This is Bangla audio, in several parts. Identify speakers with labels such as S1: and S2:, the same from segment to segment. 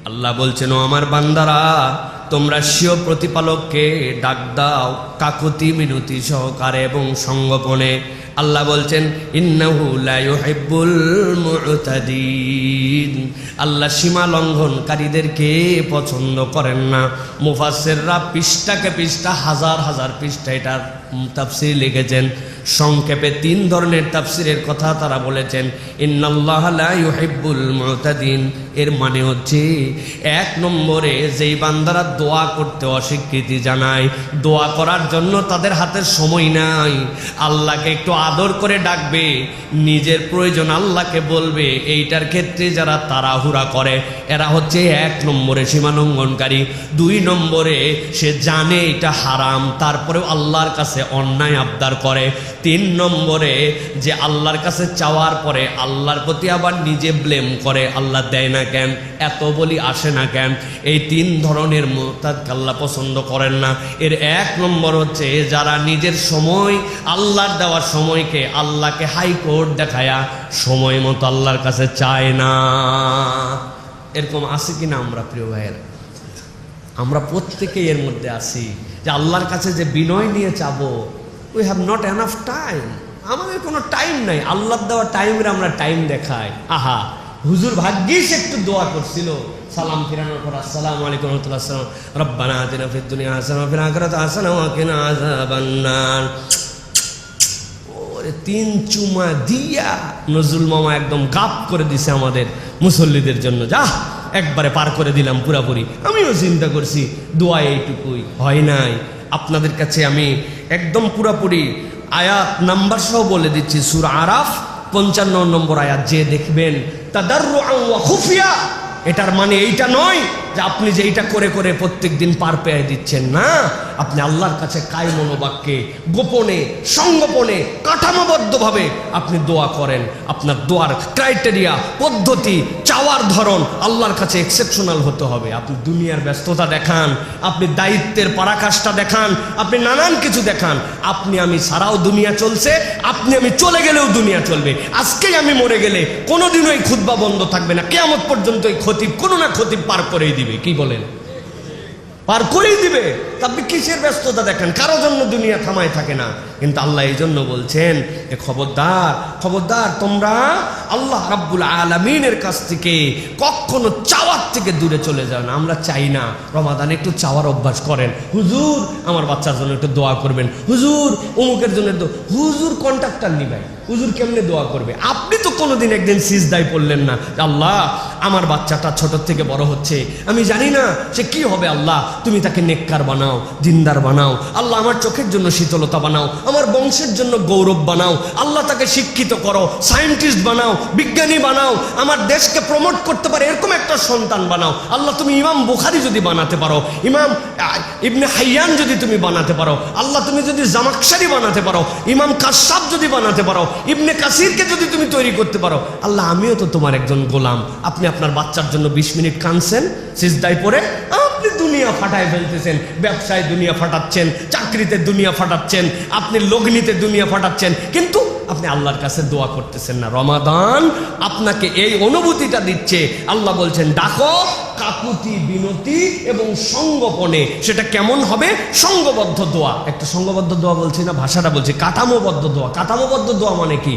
S1: আল্লাহ বলছেন, ও আমার বান্দারা, তোমরা স্বীয় প্রতিপালককে ডাক দাও কাকুতি মিনতি সহকারে এবং সঙ্গোপনে। আল্লাহ বলছেন, ইন্নাহু লা ইউহিব্বুল মুতাদিন, আল্লাহ সীমা লঙ্ঘনকারীদেরকে পছন্দ করেন না। মুফাসসিররা পৃষ্ঠাকে পৃষ্ঠা, হাজার হাজার পৃষ্ঠা এটার তাফসীর লিখেছেন। সংক্ষেপে 3 ধরনের তাফসীরের কথা তারা বলেছেন। ইন্নাল্লাহা লা ইউহিব্বুল মুতাদিন এর মানে হচ্ছে, 1 নম্বরে যেই বান্দারা দোয়া করতে অস্বীকৃতি জানায়, দোয়া করার জন্য তাদের হাতে সময় নাই, আল্লাহকে একটু আদর করে ডাকবে, নিজের প্রয়োজন আল্লাহকে বলবে, এইটার ক্ষেত্রে যারা তাড়াহুড়া করে এরা হচ্ছে 1 নম্বরে সীমালঙ্ঘনকারী। 2 নম্বরে সে জানে এটা হারাম, তারপরেও আল্লাহর কাছে অন্যায় আবদার করে। 3 নম্বরে যে আল্লাহর কাছে চাওয়ার পরে আল্লাহর প্রতি আবার নিজে ব্লেম করে, আল্লাহ দেয় না কেন, এত বলি আসে না কেন। এই 3 ধরনের মুরতাদকে আল্লাহ পছন্দ করেন না। এর 1 নম্বর হচ্ছে যারা নিজের সময়, আল্লাহর দেওয়ার সময়কে আল্লাহকে হাইকোর্ট দেখায়া সময় মতো আল্লাহর কাছে চায় না। এরকম আছে কিনা আমরা প্রিয় ভাইয়েরা? আমরা প্রত্যেকেই এর মধ্যে আছি যে আল্লাহর কাছে যে বিনয় নিয়ে চাবো, we have not enough time, আমাদের কোনো টাইম নাই। আল্লাহর দেওয়া টাইমের আমরা টাইম দেখাই। আহা, হুজুর ভাগ্যিস একটু দোয়া করছিল, সালাম ফিরানোর পর আসসালামু আলাইকুম ওয়া রাহমাতুল্লাহ, রব্বানা আতিনা ফিদ দুনিয়া হাসানাহ ওয়া ফিল আখিরাতি হাসানাহ ওয়া কিনা আযাবান্নার। ওরে 3 চুমা দিয়া নজরুল মামা একদম গাপ করে দিছে আমাদের মুসল্লিদের জন্য। যা একবারে পার করে দিলাম পুরাপুরি। আমিও চিন্তা করছি দোয়া এইটুকুই, হয় নাই। আপনাদের কাছে আমি একদম পুরাপুরি আয়াত নাম্বার সহ বলে দিচ্ছি। সূরা আরাফ 55 নম্বর আয়াত, যে দেখবেন তাদাররুআন ওয়া খুফিয়া, এটার মানে এইটা নয় যে আপনি যে এইটা করে করে প্রত্যেক দিন পার পেয়ে দিচ্ছেন না। আপনি আল্লাহর কাছে কায় মনোবাক্যে, গোপনে, সংগোপনে, কাঠামোবদ্ধভাবে আপনি দোয়া করেন। আপনার দোয়ার ক্রাইটেরিয়া, পদ্ধতি, চাওয়ার ধরন আল্লাহর কাছে এক্সেপশনাল হতে হবে। আপনি দুনিয়ার ব্যস্ততা দেখান, আপনি দায়িত্বের পরাকাষ্ঠা দেখান, আপনি নানান কিছু দেখান, আপনি আমি ছাড়াও দুনিয়া চলছে, আপনি আমি চলে গেলেও দুনিয়া চলবে। আজকেই আমি মরে গেলে কোনোদিনও এই খুতবা বন্ধ থাকবে না, কিয়ামত পর্যন্ত এই খতিব কোনো না খতিব পার করেই দিবে। কি বলেন? পার করেই দিবে। আপনি কিসের ব্যস্ততা দেখেন? কারো জন্য দুনিয়া থামায় থাকে না। কিন্তু আল্লাহ এই জন্য বলছেন, খবরদার খবরদার, তোমরা আল্লাহ রাব্বুল আলামিনের কাছ থেকে কখনো চাওয়ার থেকে দূরে চলে যাও না। আমরা চাই না রমাদানে একটু চাওয়ার অভ্যাস করেন, হুজুর আমার বাচ্চার জন্য একটু দোয়া করবেন, হুজুর অমুকের জন্য। হুজুর কন্ট্রাক্টর নিবেন, হুজুর কেমনে দোয়া করবে? আপনি তো কোনোদিন একদিন সিজদায় পড়লেন না, আল্লাহ আমার বাচ্চাটা ছোট থেকে বড় হচ্ছে, আমি জানি না সে কি হবে, আল্লাহ তুমি তাকে নেককার বানাও, দিনদার বানাও, আল্লাহ আমার চোখের জন্য শীতলতা বানাও, আমার বংশের জন্য গৌরব বানাও, আল্লাহ তাকে শিক্ষিত করো, সায়েন্টিস্ট বানাও, বিজ্ঞানী বানাও, আমার দেশকে প্রমোট করতে পারে এরকম একটা সন্তান বানাও। আল্লাহ তুমি ইমাম বুখারী যদি বানাতে পারো, ইমাম ইবনে হাইয়ান যদি তুমি বানাতে পারো, আল্লাহ তুমি যদি জামাকশারি বানাতে পারো, ইমাম কাশাব যদি বানাতে পারো, ইবনে কাসিরকে যদি তুমি তৈরি করতে পারো, আল্লাহ আমিও তো তোমার একজন গোলাম। আপনি আপনার বাচ্চার জন্য 20 মিনিট কাঁদছেন সিজদায় পড়ে, আপনি দুনিয়া ফাটায় ফেলতেছেন, ব্যবসায় দুনিয়া ফাটাচ্ছেন, চাকরিতে দুনিয়া ফাটাচ্ছেন, আপনি লগ্নিতে দুনিয়া ফাটাচ্ছেন, কিন্তু আপনি আল্লাহর কাছে দোয়া করতেছেন না। রমাদান আপনাকে এই অনুভূতিটা দিচ্ছে। আল্লাহ বলছেন ডাকো কাকুতি বিনতি এবং সঙ্গোপনে। সেটা কেমন হবে? সঙ্গবদ্ধ দোয়া। একটা সঙ্গবদ্ধ দোয়া বলছি না, ভাষাটা বলছি কাঠামোবদ্ধ দোয়া। কাঠামোবদ্ধ দোয়া মানে কি?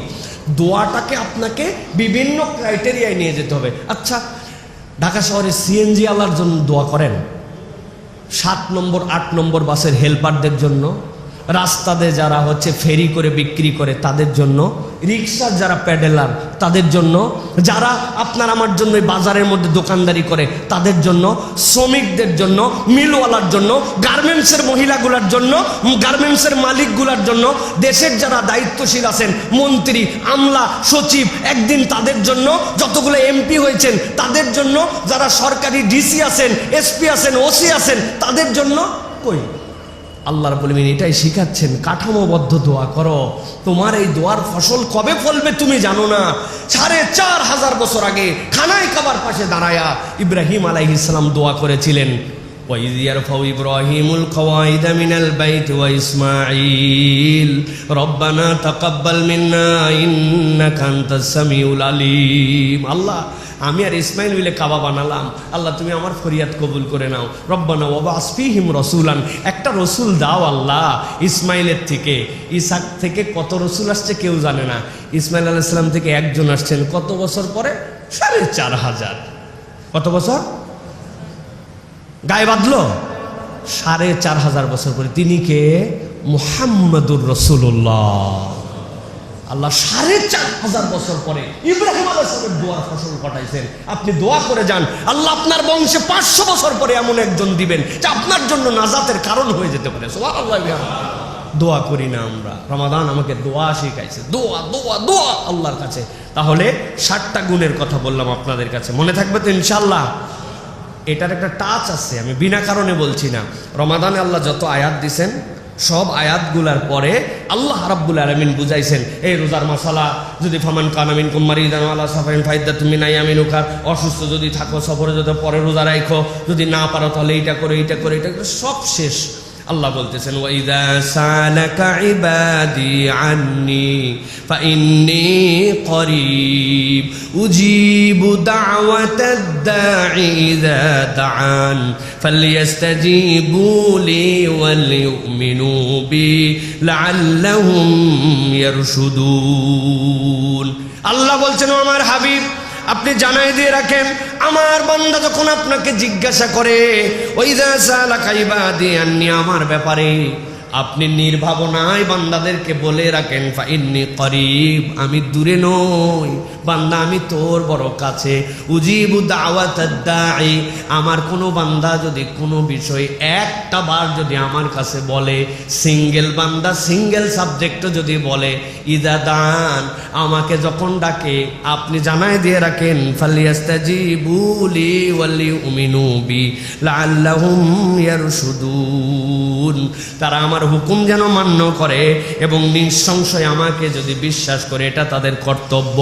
S1: দোয়াটাকে আপনাকে বিভিন্ন ক্রাইটেরিয়ায় নিয়ে যেতে হবে। আচ্ছা, ঢাকা শহরে সিএনজি আলার জন্য দোয়া করেন, 7 নম্বর 8 নম্বর বাসের হেল্পারদের জন্য, রাস্তাতে যারা হচ্ছে ফেরি করে বিক্রি করে তাদের জন্য, রিক্সার যারা প্যাডেলার তাদের জন্য, যারা আপনার আমার জন্য বাজারের মধ্যে দোকানদারি করে তাদের জন্য, শ্রমিকদের জন্য, মিলওয়ালার জন্য, গার্মেন্টসের মহিলাগুলার জন্য, গার্মেন্টসের মালিকগুলার জন্য, দেশের যারা দায়িত্বশীল আছেন, মন্ত্রী, আমলা, সচিব, একদিন তাদের জন্য, যতগুলো এমপি হয়েছেন তাদের জন্য, যারা সরকারি ডিসি আছেন, এসপি আছেন, ওসি আছেন তাদের জন্য। কই আল্লাহ রাব্বুল আলামিন এটাই শিখাচ্ছেন, কাঠামোবদ্ধ দোয়া করো। তোমার এই দোয়ার ফসল কবে ফলবে তুমি জানো না। 4500 বছর আগে খানায় কাবার পাশে দাঁড়ায়া ইব্রাহিম আলাইহিস সালাম দোয়া করেছিলেন, وإذ يرفع إبراهيم القواعد من البيت وإسماعيل ربنا تقبل منا إنك أنت السميع العليم আল্লাহ আমি আর ইসমাইল মিলে কাবা বানালাম, আল্লাহ তুমি আমার ফরিয়াদ কবুল করে নাও। রব্বানা ওয়াবাস ফীহিম রাসূলান, একটা রসুল দাও আল্লাহ। ইসমাইলের থেকে, ইসাক থেকে কত রসুল আসছে কেউ জানে না। ইসমাইল আলাইহিস সালাম থেকে একজন আসছেন কত বছর পরে? ৪৫০০। কত বছর গায়ে বাঁধলো? ৪৫০০ বছর পরে। তিনি কে? মুহাম্মাদুর রাসূলুল্লাহ। আল্লাহ ৪৫০০ বছর পরে ইব্রাহিম আলাইহিস সালামের দোয়ার ফসল কাটাইছেন। আপনি দোয়া করে যান, আল্লাহ আপনার বংশে ৫০০ বছর পরে এমন একজন দিবেন যে আপনার জন্য নাজাতের কারণ হয়ে যেতে পারে। সুবহানাল্লাহ। দোয়া করি না আমরা? রমাদান আমাকে দোয়া শিখাইছে, দোয়া দোয়া দোয়া আল্লাহর কাছে। তাহলে ৬০টা গুণের কথা বললাম আপনাদের কাছে, মনে থাকবে তো ইনশাআল্লাহ? এটার একটা টাচ আছে, আমি বিনা কারণে বলছি না। রমাদানে আল্লাহ যত আয়াত দিছেন সব আয়াতগুলার পরে আল্লাহ রাব্বুল আলামিন বুঝাইছেন এই রোজার মাসালা। যদি ফামান কানা মিনকুম মারিদান আলা সাফারিন ফাইদ্দাতুম মিন আইয়ামিন উখার, অসুস্থ যদি থাকো সফরে যদি পরে রোজা রাখো, যদি না পারো তাহলে এইটা করে এইটা করে এইটা করে, সব শেষ। আল্লাহ বলতেছেন ওয়াইদা সালাকা ইবাদি আন্নি ফাইন্নী করিব উজিবু দাওয়াতাদ দাঈ ইযা দাআন ফালইস্তাজিবু লি ওয়ালইউমিনু বি লাআল্লাহুম ইয়ারশুদুন। আল্লাহ বলছেন আমার হাবিব আপনি জানাই দিয়ে রাখেন, আমার বান্দা যখন আপনাকে জিজ্ঞাসা করে ওয়াইযা সালাকা ইবাদি আন্নি, আমার ব্যাপারে, আপনি নির্ভাবনায় বান্দাদেরকে বলে রাখেন ফাইন্নী করিব, আমি দূরে নই বান্দা, আমি তোর বড় কাছে। উজিবু দাওয়াতাদ দাঈ, আমার কোনো বান্দা যদি কোনো বিষয় একটা বার যদি আমার কাছে বলে, সিঙ্গেল বান্দা সিঙ্গেল সাবজেক্টও যদি বলে, ইযা দান, আমাকে যখন ডাকে, আপনি জানাই দিয়ে রাখেন ফালিয়াস্তাজিবু লি ওয়ালিউমিনু বি লাআল্লাহুম ইয়ারশুদুন, তারা আমার হুকুম যেন মান্য করে এবং নিঃসংশয় আমাকে যদি বিশ্বাস করে, এটা তাদের কর্তব্য।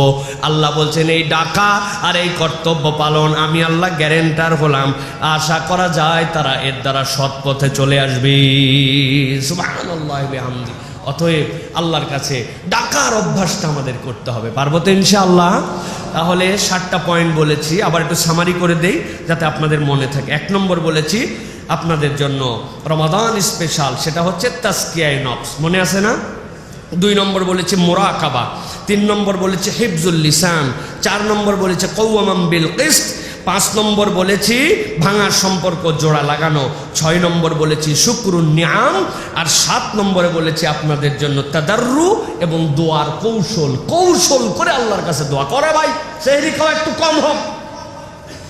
S1: আল্লাহ বলছেন এই ডাকা আর এই কর্তব্য পালন আমি আল্লাহ গ্যারেন্টার হলাম। আশা করা যায় তারা এর দ্বারা সৎ পথে চলে আসবে। সুবহানাল্লাহি ওয়া বিহামদি। অতএব আল্লাহর কাছে ডাকার অভ্যাসটা আমাদের করতে হবে। পারবো তো ইনশাআল্লাহ? তাহলে ৬০টা পয়েন্ট বলেছি, আবার একটু সামারি করে দেই যাতে আপনাদের মনে থাকে। ১ নম্বর বলেছি আপনাদের জন্য রমাদান স্পেশাল, সেটা হচ্ছে তাজকিয়ায়ে নফস, মনে আছে না? ২ নম্বর বলেছি মুরাকাবা, ৩ নম্বর বলেছি হিফজুল লিসান, ৪ নম্বর বলেছে কওয়ামান বিল কিসত, ৫ নম্বর বলেছি ভাঙা সম্পর্ক জোড়া লাগানো, ৬ নম্বর বলেছি শুকরুন নিআম, আর ৭ নম্বরে বলেছি আপনাদের জন্য তাদাররু এবং দোয়ার কৌশল। কৌশল করে আল্লাহর কাছে দোয়া করে। ভাই সেহরি খাওয়া একটু কম হোক,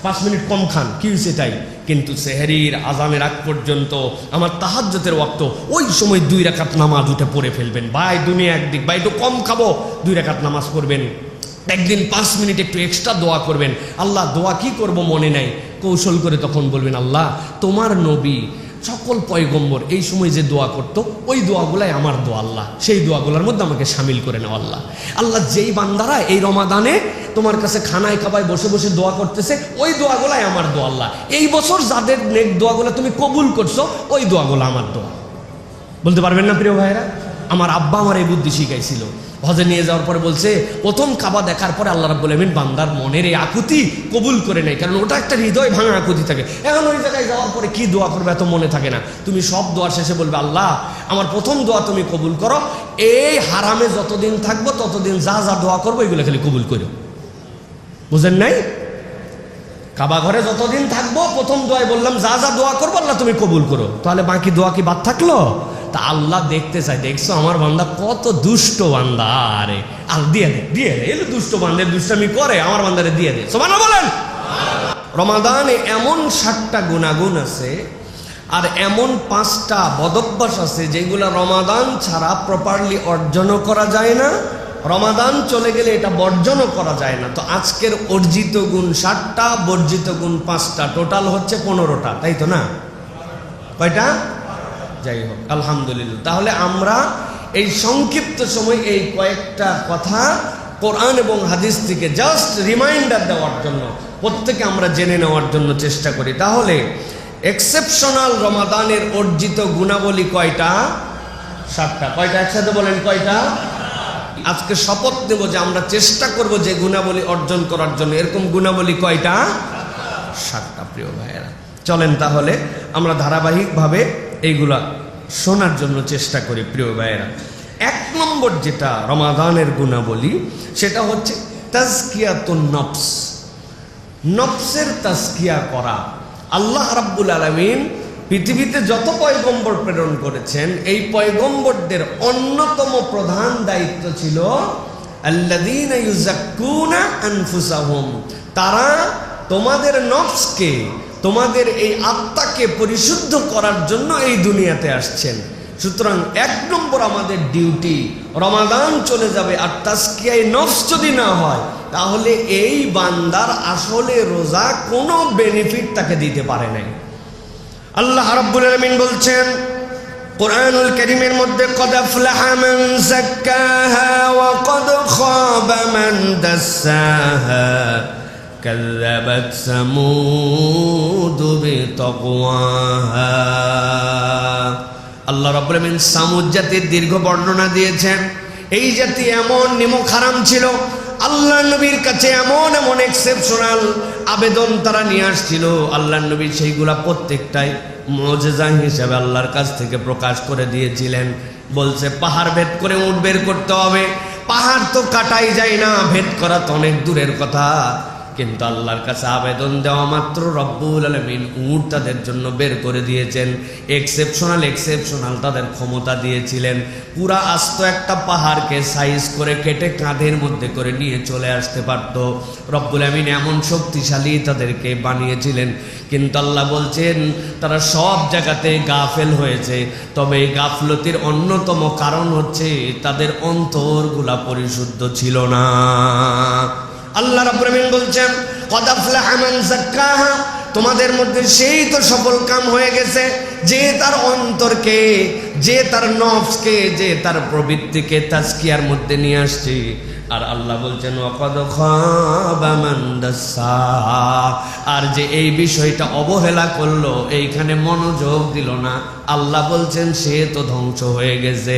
S1: ৫ মিনিট কম খান, কি হয়েছে তাই, কিন্তু সেহরির আজানের আগ পর্যন্ত আমার তাহাজ্জুদের ওয়াক্ত, ওই সময় 2 রাকাত নামাজ উঠে পড়ে ফেলবেন। ভাই দুনিয়া একদিক, ভাই একটু কম খাবো, 2 রাকাত নামাজ করবেন। একদিন 5 মিনিট একটু এক্সট্রা দোয়া করবেন। আল্লাহ দোয়া কি করব মনে নাই, কৌশল করে তখন বলবেন আল্লাহ তোমার নবী সকল পয়গম্বর এই সময় যে দোয়া করতো ওই দোয়াগুলাই আমার দোয়া, আল্লাহ সেই দোয়াগুলোর মধ্যে আমাকে শামিল করে নাও। আল্লাহ আল্লাহ যেই বান্দারা এই রমাদানে তোমার কাছে খানায় খাবায় বসে বসে দোয়া করতেছে ওই দোয়াগুলাই আমার দোয়া। আল্লাহ এই বছর যাদের নেক দোয়াগুলো তুমি কবুল করছো ওই দোয়াগুলো আমার দোয়া। বলতে পারবেন না প্রিয় ভাইয়েরা? আমার আব্বা আমার এই বুদ্ধি শিখাইছিল। হজে নিয়ে যাওয়ার পরে বলছে প্রথম কাবা দেখার পরে আল্লাহ রাব্বুল আমিন বান্দার মনের এই আকুতি কবুল করে নেয়, কারণ ওটা একটা হৃদয় ভাঙা আকুতি থাকে। এখন ওই জায়গায় যাওয়ার পরে কি দোয়া করবে এত মনে থাকে না। তুমি সব দোয়ার শেষে বলবে আল্লাহ আমার প্রথম দোয়া তুমি কবুল করো, এই হারামে যতদিন থাকবো ততদিন যা যা দোয়া করবো এগুলো খালি কবুল করো। বুঝেন নাই? কাবা ঘরে যতদিন থাকবো প্রথম দোয়ায় বললাম যা যা দোয়া করবো আল্লাহ তুমি কবুল করো, তাহলে বাকি দোয়া কি বাদ থাকলো? তা আল্লাহ দেখতে চাই, দেখছো আমার বান্দা কত দুষ্ট বান্দা, আরে আল দিয়ে দে দিয়ে দে, এলো দুষ্ট বান্দার দুষ্টামি করে, আমার বান্দারে দিয়ে দে। সুবহানাল্লাহ বলেন। রমাদানে এমন 7টা গুণাগুণ আছে আর এমন 5টা বদভ্যাস আছে যেগুলা রমাদান ছাড়া প্রপারলি অর্জনও করা যায় না, রমাদান চলে গেলে এটা বর্জনও করা যায় না। তো আজকের অর্জিত গুণ 7টা, বর্জিত গুণ 5টা, টোটাল হচ্ছে 15টা, তাই তো না? কয়টা? যাই হোক আলহামদুলিল্লাহ। তাহলে আমরা এই সংক্ষিপ্ত সময় এই কয়েকটা কথা কোরআন এবং হাদিস থেকে জাস্ট রিমাইন্ডার দেওয়ার জন্য প্রত্যেকে আমরা জেনে নেওয়ার জন্য চেষ্টা করি। তাহলে এক্সেপশনাল রমাদানের অর্জিত গুণাবলী কয়টা? 7টা। কয়টা একসাথে বলেন, কয়টা? আজকে শপথ নেব যে আমরা চেষ্টা করব যে গুণাবলী অর্জন করার জন্য। এরকম গুণাবলী কয়টা? 7টা। প্রিয় ভাইয়েরা, চলেন তাহলে আমরা ধারাবাহিকভাবে এইগুলা শোনার জন্য চেষ্টা করি। প্রিয় ভাইয়েরা, 1 নম্বর যেটা রমাদানের গুণাবলী সেটা হচ্ছে তাজকিয়াতুন নফস। নফসের তাজকিয়া করা। আল্লাহ রাব্বুল আলামিন পৃথিবীতে যত পয়গম্বর প্রেরণ করেছেন, এই পয়গম্বরদের অন্যতম প্রধান দায়িত্ব ছিল আল্লাযীনা ইউযাক্কুনা আনফুসাহুম। তারা তোমাদের নফসকে, তোমাদের এই আত্মাকে পরিশুদ্ধ করার জন্য এই দুনিয়াতে আসছেন। সুতরাং 1 নম্বর আমাদের ডিউটি, রমাদান চলে যাবে আর তাজকিয়ায়ে নফস যদি না হয়, তাহলে এই বান্দার আসলে রোজা কোনো বেনিফিট তাকে দিতে পারে নাই। আল্লাহ রাব্বুল আলামিন বলছেন কুরআনুল কারীমের মধ্যে, ক্বাদ আফলাহা মান যাক্কাহা ওয়া ক্বাদ খাবা মান দাসসাহা কাযযাবাত সামুদ বিতাকওয়াহা। আল্লাহ রাব্বুল আলামিন সামুদ জাতির দীর্ঘ বর্ণনা দিয়েছেন। এই জাতি এমন নিমক হারাম ছিল, আল্লাহ নবীর কাছে এমন এমন এক্সেপশনাল আবেদন তারা নিয়ে আসছিল। আল্লাহ নবী সেইগুলা প্রত্যেকটাই মুজিজা হিসেবে আল্লাহর কাছ থেকে প্রকাশ করে দিয়েছিলেন। বলছে পাহাড় ভেদ করে উট বের করতে হবে। পাহাড় তো কাটাই যায় না, ভেদ করা তো অনেক দূরের কথা। কিন্তু আল্লাহর কাছে আবেদন দেওয়া মাত্র রব্বুল আলামিন উট তাদের জন্য বের করে দিয়েছেন। এক্সেপশনাল তাদের ক্ষমতা দিয়েছিলেন। পুরা আস্ত একটা পাহাড়কে সাইজ করে কেটে কাঁধের মধ্যে করে নিয়ে চলে আসতে পারত। রব্বুল আলামিন এমন শক্তিশালী তাদেরকে বানিয়েছিলেন। কিন্তু আল্লাহ বলছেন তারা সব জায়গাতে গাফেল হয়েছে। তবে এই গাফলতির অন্যতম কারণ হচ্ছে তাদের অন্তরগুলা পরিশুদ্ধ ছিল না। আল্লাহ রাব্বুল আলামিন বলছেন ক্বাদ আফলাহা মান যাক্কাহা, তোমাদের মধ্যে সেই তো সফল কাম হয়ে গেছে যে তার অন্তরকে, যে তার নফসকে, যে তার প্রবৃত্তিকে তাজকিয়ার মধ্যে নিয়ে আসছে। আর আল্লাহ বলছেন ওয়া ক্বাদ খাবা মান দাসসাহা, আর যে এই বিষয়টা অবহেলা করলো, এইখানে মনোযোগ দিল না, আল্লাহ বলছেন সে তো ধ্বংস হয়ে গেছে।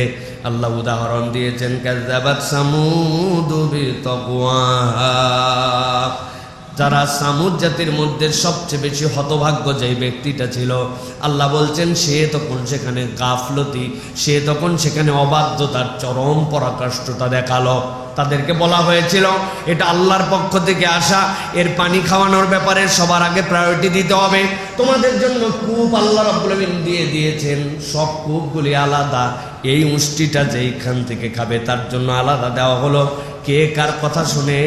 S1: আল্লাহ উদাহরণ দিয়েছেন কাযযাবাত সামুদ বিতাকওয়াহা। যারা সামুদ জাতির মধ্যে সবচেয়ে বেশি হতভাগ্য যে ব্যক্তিটা ছিল, আল্লাহ বলছেন সে তখন সেখানে গাফলতি, সে তখন সেখানে অবাধ্যতার চরম পরাকাষ্ঠতা দেখালো। তাদেরকে বলা হয়েছিল এটা আল্লাহর পক্ষ থেকে আসা, এর পানি খাওয়ানোর ব্যাপারে সবার আগে প্রায়োরিটি দিতে হবে। তোমাদের জন্য কূপ আল্লাহ রাব্বুল আলামিন দিয়ে দিয়েছেন, সব কূপগুলি আলাদা। এই মুষ্টিটা যেইখান থেকে খাবে তার জন্য আলাদা দেওয়া হলো। কে কার কথা শুনে?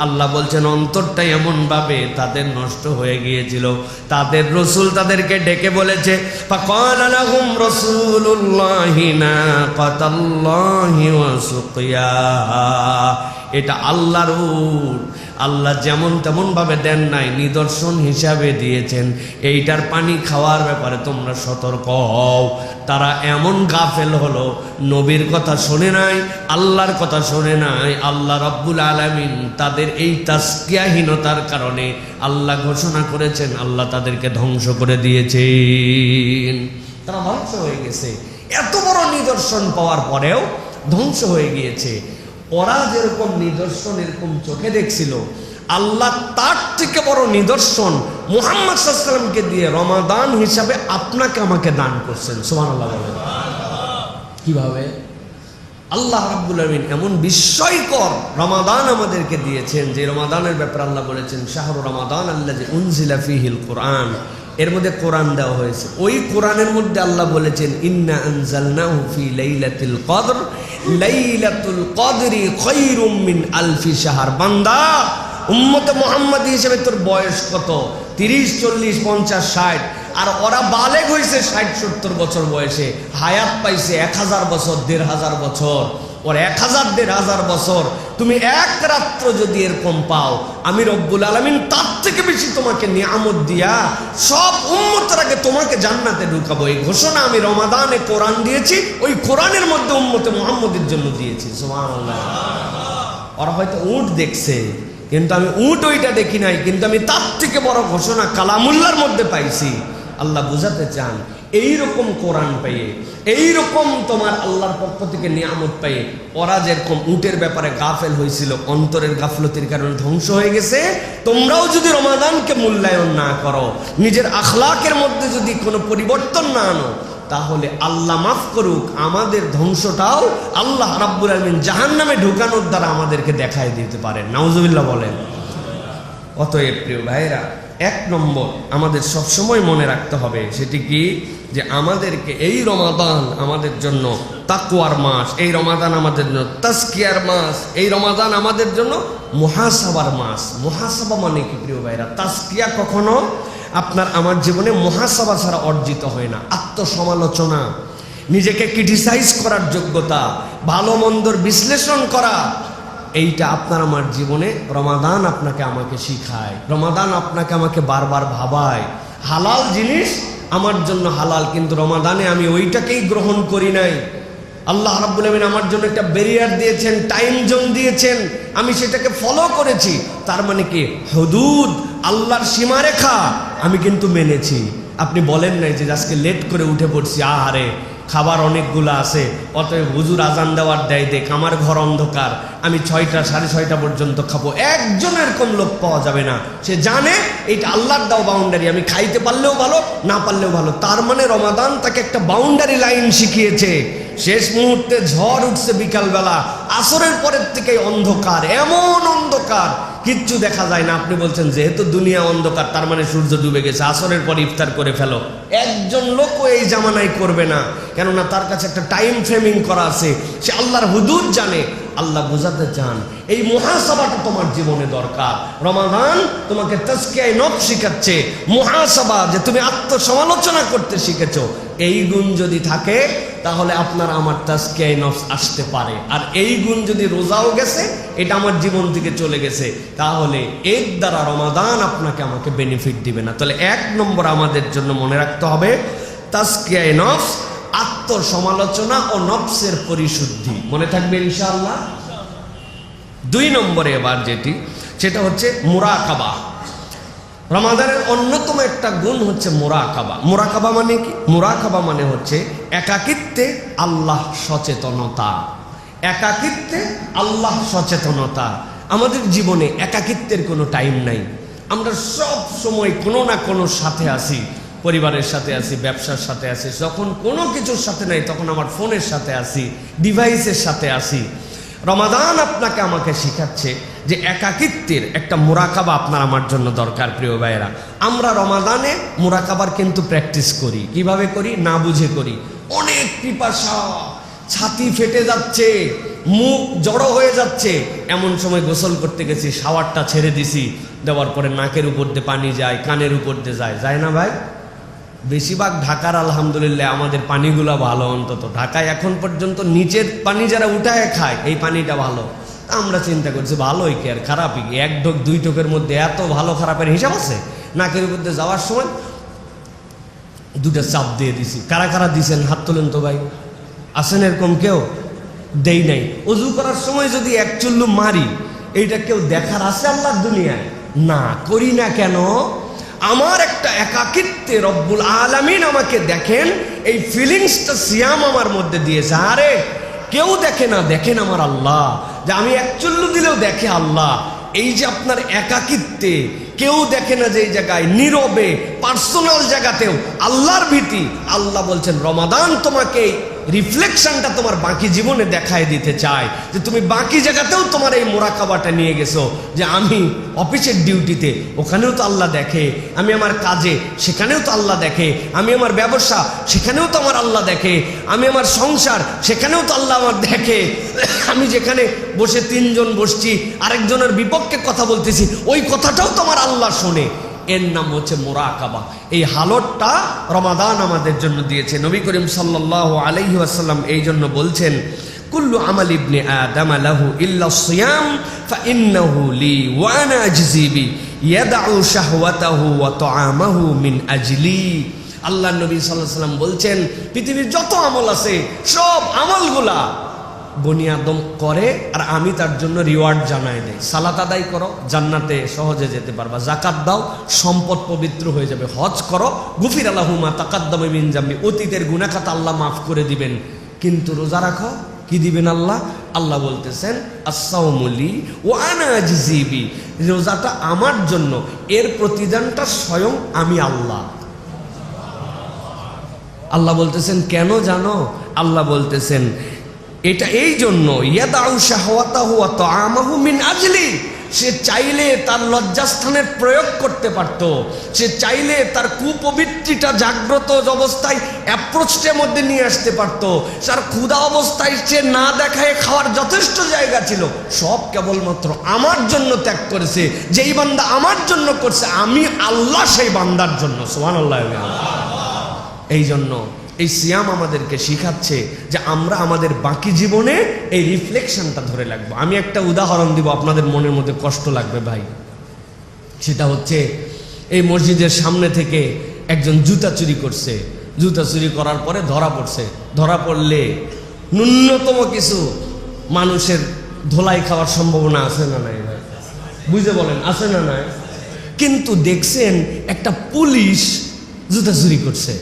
S1: আল্লাহ বলছেন অন্তরটাই এমনভাবে তাদের নষ্ট হয়ে গিয়েছিল। তাদের রসুল তাদেরকে ডেকে বলেছে ফাকালা লাহুম রাসূলুল্লাহি নাকাতাল্লাহি ওয়া সুকিয়াহা, এটা আল্লাহর উট। আল্লাহ যেমন তেমন ভাবে দেন নাই, নিদর্শন হিসাবে দিয়েছেন। এইটার পানি খাওয়ার ব্যাপারে তোমরা সতর্ক হও। তারা এমন গাফেল হলো, নবীর কথা শোনে নাই, আল্লাহর কথা শোনে নাই। আল্লাহ রাব্বুল আলামিন তাদের এই তাজকিয়াহীনতার কারণে আল্লাহ ঘোষণা করেছেন আল্লাহ তাদেরকে ধ্বংস করে দিয়েছেন। তারা ধ্বংস হয়ে গেছে। এত বড় নিদর্শন পাওয়ার পরেও ধ্বংস হয়ে গিয়েছে। ওরা যেরকম নিদর্শন এরকম চোখে দেখছিল, আল্লাহ তার থেকে বড় নিদর্শন মুহাম্মদ সাল্লাল্লাহু আলাইহি ওয়াসাল্লামকে দিয়ে রমাদান হিসাবে আপনাকে আমাকে দান করছেন। সুবহানাল্লাহ বলেন। কিভাবে? আল্লাহ রাব্বুল আলামিন এমন বিস্ময়কর রমাদান আমাদেরকে দিয়েছেন যে রমাদানের ব্যাপারে আল্লাহ বলেছেন শাহরু রমাদান আল্লাযী উনজিলা ফীহিল কুরআন, এর মধ্যে কোরআন দেওয়া হয়েছে। ওই কোরআনের মধ্যে আল্লাহ বলেছেন ইন্না আনজালনাহু ফি লাইলাতুল কদর, লাইলাতুল কদরি খায়রুম মিন আলফি শাহর। বান্দা, উম্মতে মুহাম্মাদী হিসেবে তোর বয়স কত? 30, 40, 50, 60। আর ওরা বালেগ হয়েছে 60-70 বছর বয়সে, হায়াত পাইছে 1000 বছর, 1500 বছর। ওর 1000-1500 বছর তুমি এক রাত্র যদি এরকম পাও, আমি রব্বুল আলামিন তার থেকে বেশি তোমাকে নিয়ামত দিয়া সব উম্মতের আগে তোমাকে জান্নাতে ঢুকাবো। এই ঘোষণা আমি রমাদানে কোরআন দিয়েছি, ওই কোরআনের মধ্যে উম্মতে মুহাম্মদের জন্য দিয়েছি। সুবহানাল্লাহ। ওরা হয়তো উট দেখছে, কিন্তু আমি উট ওইটা দেখি নাই, কিন্তু আমি তার থেকে বড় ঘোষণা কালামুল্লাহর মধ্যে পাইছি। আল্লাহ বুঝাতে চান এই রকম কোরআন পেয়ে, এই রকম তোমার আল্লাহর পক্ষ থেকে নিয়ামত পেয়ে ওরা যেরকম উটের ব্যাপারে গাফেল হয়েছিল, অন্তরের গাফলতির কারণে ধ্বংস হয়ে গেছে, তোমরাও যদি রমাদানকে মূল্যায়ন না করো, নিজের আখলাকের মধ্যে যদি কোনো পরিবর্তন না আনো, তাহলে আল্লাহ মাফ করুক আমাদের ধ্বংসটাও আল্লাহ রাব্বুল আলামিন জাহান্নামে ঢুকানোর দ্বারা আমাদেরকে দেখায় দিতে পারেন। নাউজুবিল্লাহ বলেন। অতএব প্রিয় ভাইরা, এক নম্বর আমাদের সবসময় মনে রাখতে হবে, সেটি কি, যে আমাদেরকে এই রমাদান আমাদের জন্য তাকওয়ার মাস, এই রমাদান আমাদের জন্য তাজকিয়ার মাস, এই রমাদান আমাদের জন্য মুহাসাবার মাস। মুহাসাবা মানে কি প্রিয় ভাইরা? তাজকিয়া কখনো আপনার আমার জীবনে মুহাসাবা ছাড়া অর্জিত হয় না। আত্মসমালোচনা, নিজেকে ক্রিটিসাইজ করার যোগ্যতা, ভালো মন্দর বিশ্লেষণ করা, এইটা আপনার আমার জীবনে রমাদান আপনাকে আমাকে শিখায়। রমাদান আপনাকে আমাকে বারবার ভাবায় হালাল জিনিস আমার জন্য হালাল, কিন্তু রমাদানে আমি ওইটাকেই গ্রহণ করি নাই। আল্লাহ রাব্বুল আলামিন আমার জন্য একটা ব্যারিয়ার দিয়েছেন, টাইম জোন দিয়েছেন, আমি সেটাকে ফলো করেছি। তার মানে কি, হুদুদ আল্লাহর সীমারেখা আমি কিন্তু মেনেছি। আপনি বলেন নাই যে আজকে লেট করে উঠে পড়ছি, আহারে খাবার অনেকগুলো আছে, অতএব হুজুর আজান দেওয়ার দেয় দেখ, আমার ঘর অন্ধকার, আমি 6টা 6:30 পর্যন্ত খাবো। একজন এরকম লোক পাওয়া যাবে না। সে জানে এটা আল্লাহর দাও বাউন্ডারি, আমি খাইতে পারলেও ভালো, না পারলেও ভালো। তার মানে রমাদান তাকে একটা বাউন্ডারি লাইন শিখিয়েছে। শেষ মুহূর্তে ঝড় উঠছে বিকালবেলা, আসরের পরের থেকে অন্ধকার, এমন অন্ধকার কিচ্ছু দেখা যায় না। আপনি বলছেন যেহেতু দুনিয়া অন্ধকার, তার মানে সূর্য ডুবে গেছে, আসরের পর ইফতার করে ফেলো। একজন লোকও এই জামানায় করবে না, কেননা তার কাছে একটা টাইম ফ্রেমিং করা আছে, সে আল্লাহর হুদুদ জানে। আল্লাহ বোঝাতে চান এই মুহাসাবাটা তোমার জীবনে দরকার। রমাদান তোমাকে তাজকিয়ায়ে নফস শিখাচ্ছে, মুহাসাবা, যে তুমি আত্মসমালোচনা করতে শিখেছো। এই গুণ যদি থাকে তাহলে আপনার আমার তাজকিয়ায়ে নফস আসতে পারে। আর এই গুণ যদি রোজাও গেছে, এটা আমার জীবন থেকে চলে গেছে, তাহলে এর দ্বারা রমাদান আপনাকে আমাকে বেনিফিট দিবে না। তাহলে এক নম্বর আমাদের জন্য মনে রাখতে হবে তাজকিয়ায়ে নফস, আত্মসমালোচনা ও নফসের পরিশুদ্ধি। মনে থাকবে ইনশাআল্লাহ। 2 নম্বরে এবার যেটি, সেটা হচ্ছে মুরাকাবা। রমাদানের অন্যতম একটা গুণ হচ্ছে মুরাকাবা। মুরাকাবা মানে কি? মুরাকাবা মানে হচ্ছে একাকিত্বে আল্লাহ সচেতনতা। একাকিত্বে আল্লাহ সচেতনতা। আমাদের জীবনে একাকিত্বের কোনো টাইম নাই। আমরা সব সময় কোনো না কোনো সাথে আছি, পরিবারের সাথে আছি, ব্যবসার সাথে আছি, যখন কোনো কিছুর সাথে নাই তখন আমার ফোনের সাথে আছি, ডিভাইসের সাথে আছি। রমাদান আপনাকে আমাকে শিখাচ্ছে যে একাকিত্বের একটা মুরাকাবা আপনার আমার জন্য দরকার। প্রিয় ভাইয়েরা, আমরা রমাদানে মুরাকাবার কিন্তু প্র্যাকটিস করি। কিভাবে করি? না বুঝে করি। অনেক পিপাসা, ছাতি ফেটে যাচ্ছে, মুখ জড়ো হয়ে যাচ্ছে, এমন সময় গোসল করতে গেছি, শাওয়ারটা ছেড়ে দিছি, দেওয়ার পরে নাকের উপর দিয়ে পানি যায়, কানের উপর দিয়ে যায়, যায় না ভাই? বেশিরভাগ ঢাকার আলহামদুলিল্লাহ আমাদের পানিগুলো ভালো। অন্তত ঢাকায় এখন পর্যন্ত নিচের পানি যারা উঠায় খায়, এই পানিটা ভালো। আমরা চিন্তা করছি ভালোই কি আর খারাপই কি, 1 ঢোক 2 ঢোকের মধ্যে এত ভালো খারাপের হিসাব আছে? নাকের উপর দিয়ে যাওয়ার সময় 2টা চাপ দিয়ে দিছি। কারা কারা দিছেন হাত তোলেন তো ভাই। আসেন এরকম কেউ? দেই নাই। অজু করার সময় যদি 1 চুল্লু মারি, এইটা কেউ দেখার আছে আল্লাহর দুনিয়ায়? না, করি না কেন? আমার একটা একাকিত্বে রব্বুল আলামিন আমাকে দেখেন, এই ফিলিংসটা সিয়াম আমার মধ্যে দিয়েছে। আরে কেউ দেখে না, দেখেন আমার আল্লাহ। যে আমি 1 চুল্লু দিলেও দেখে আল্লাহ। এই যে আপনার একাকিত্বে কেউ দেখে না, যে এই জায়গায় নীরবে পার্সোনাল জায়গাতেও আল্লাহর ভীতি। আল্লাহ বলছেন রমাদান তোমাকে রিফ্লেকশনটা তোমার বাকি জীবনে দেখায় দিতে চায়, যে তুমি বাকি জায়গাতেও তোমার এই মুরাকাবাটা নিয়ে গেছো। যে আমি অফিসের ডিউটিতে, ওখানেও তো আল্লাহ দেখে, আমি আমার কাজে, সেখানেও তো আল্লাহ দেখে, আমি আমার ব্যবসা, সেখানেও তো আমার আল্লাহ দেখে, আমি আমার সংসার, সেখানেও তো আল্লাহ আমার দেখে, আমি যেখানে বসে 3 জন বসছি, আরেকজনের বিপক্ষে কথা বলতেছি, ওই কথাটাও তো আমার আল্লাহ শোনে। এর নাম হচ্ছে মুরাকাবা। এই হালতটা রমাদান আমাদের জন্য দিয়েছে। নবী করিম সাল্লাল্লাহু আলাইহি ওয়াসাল্লাম এই জন্য বলছেন, কুল্লু আমাল ইবনে আদম লাহু ইল্লা সিয়াম ফাইন্নাহু লি ওয়া আনা আজজি বি ইয়াদউ শাহওয়াতাহু ওয়া তাআমাহু মিন আজলি। আল্লাহ নবী সাল্লাল্লাহু আলাইহি ওয়াসাল্লাম বলছেন, পৃথিবীর যত আমল আছে সব আমলগুলা বনি আদম করে আর আমি তার জন্য রিওয়ার্ড জানাই দেই। সালাত আদায় করো, জান্নাতে সহজে যেতে পারবা। জাকাত দাও, সম্পদ পবিত্র হয়ে যাবে। হজ করো, গুফির লাহু মা তাকাদ্দামা মিন জামবি, অতীতের গুনাহ খাতা আল্লাহ মাফ করে দিবেন। কিন্তু রোজা রাখো, কি দিবেন আল্লাহ? আল্লাহ বলতেছেন আস-সাওমু লি ওয়া আনা আজজি বি, রোজাটা আমার জন্য, এর প্রতিদানটা স্বয়ং আমি আল্লাহ। আল্লাহ বলতেছেন কেন জানো? আল্লাহ বলতেছেন এটা এই জন্য, ইয়াদাউ শাহওয়াতাহু ওয়া তাআমাহু মিন আজলি, সে চাইলে তার লজ্জাস্থানের প্রয়োগ করতে পারত, সে চাইলে তার কুপবিত্রিটা জাগ্রত অবস্থায় অ্যাপ্রোচের মধ্যে নিয়ে আসতে পারত, তার ক্ষুধা অবস্থায় সে না দেখায় খাওয়ার যথেষ্ট জায়গা ছিল, সব কেবলমাত্র আমার জন্য ত্যাগ করেছে। যেই বান্দা আমার জন্য করছে, আমি আল্লাহ সেই বান্দার জন্য। সুবহানাল্লাহ। এই জন্য এই সিয়াম আমাদেরকে শিখাচ্ছে যে আমরা আমাদের বাকি জীবনে এই রিফ্লেকশনটা ধরে রাখবো। আমি একটা উদাহরণ দিব, আপনাদের মনের মধ্যে কষ্ট লাগবে ভাই। সেটা হচ্ছে এই মসজিদের সামনে থেকে একজন জুতা চুরি করছে। জুতা চুরি করার পরে ধরা পড়ছে। ধরা পড়লে ন্যূনতম কিছু মানুষের ধোলাই খাওয়ার সম্ভাবনা আছে না নাই ভাই? বুঝে বলেন, আছে না নাই? কিন্তু দেখছেন একটা পুলিশ জুতা চুরি করছে,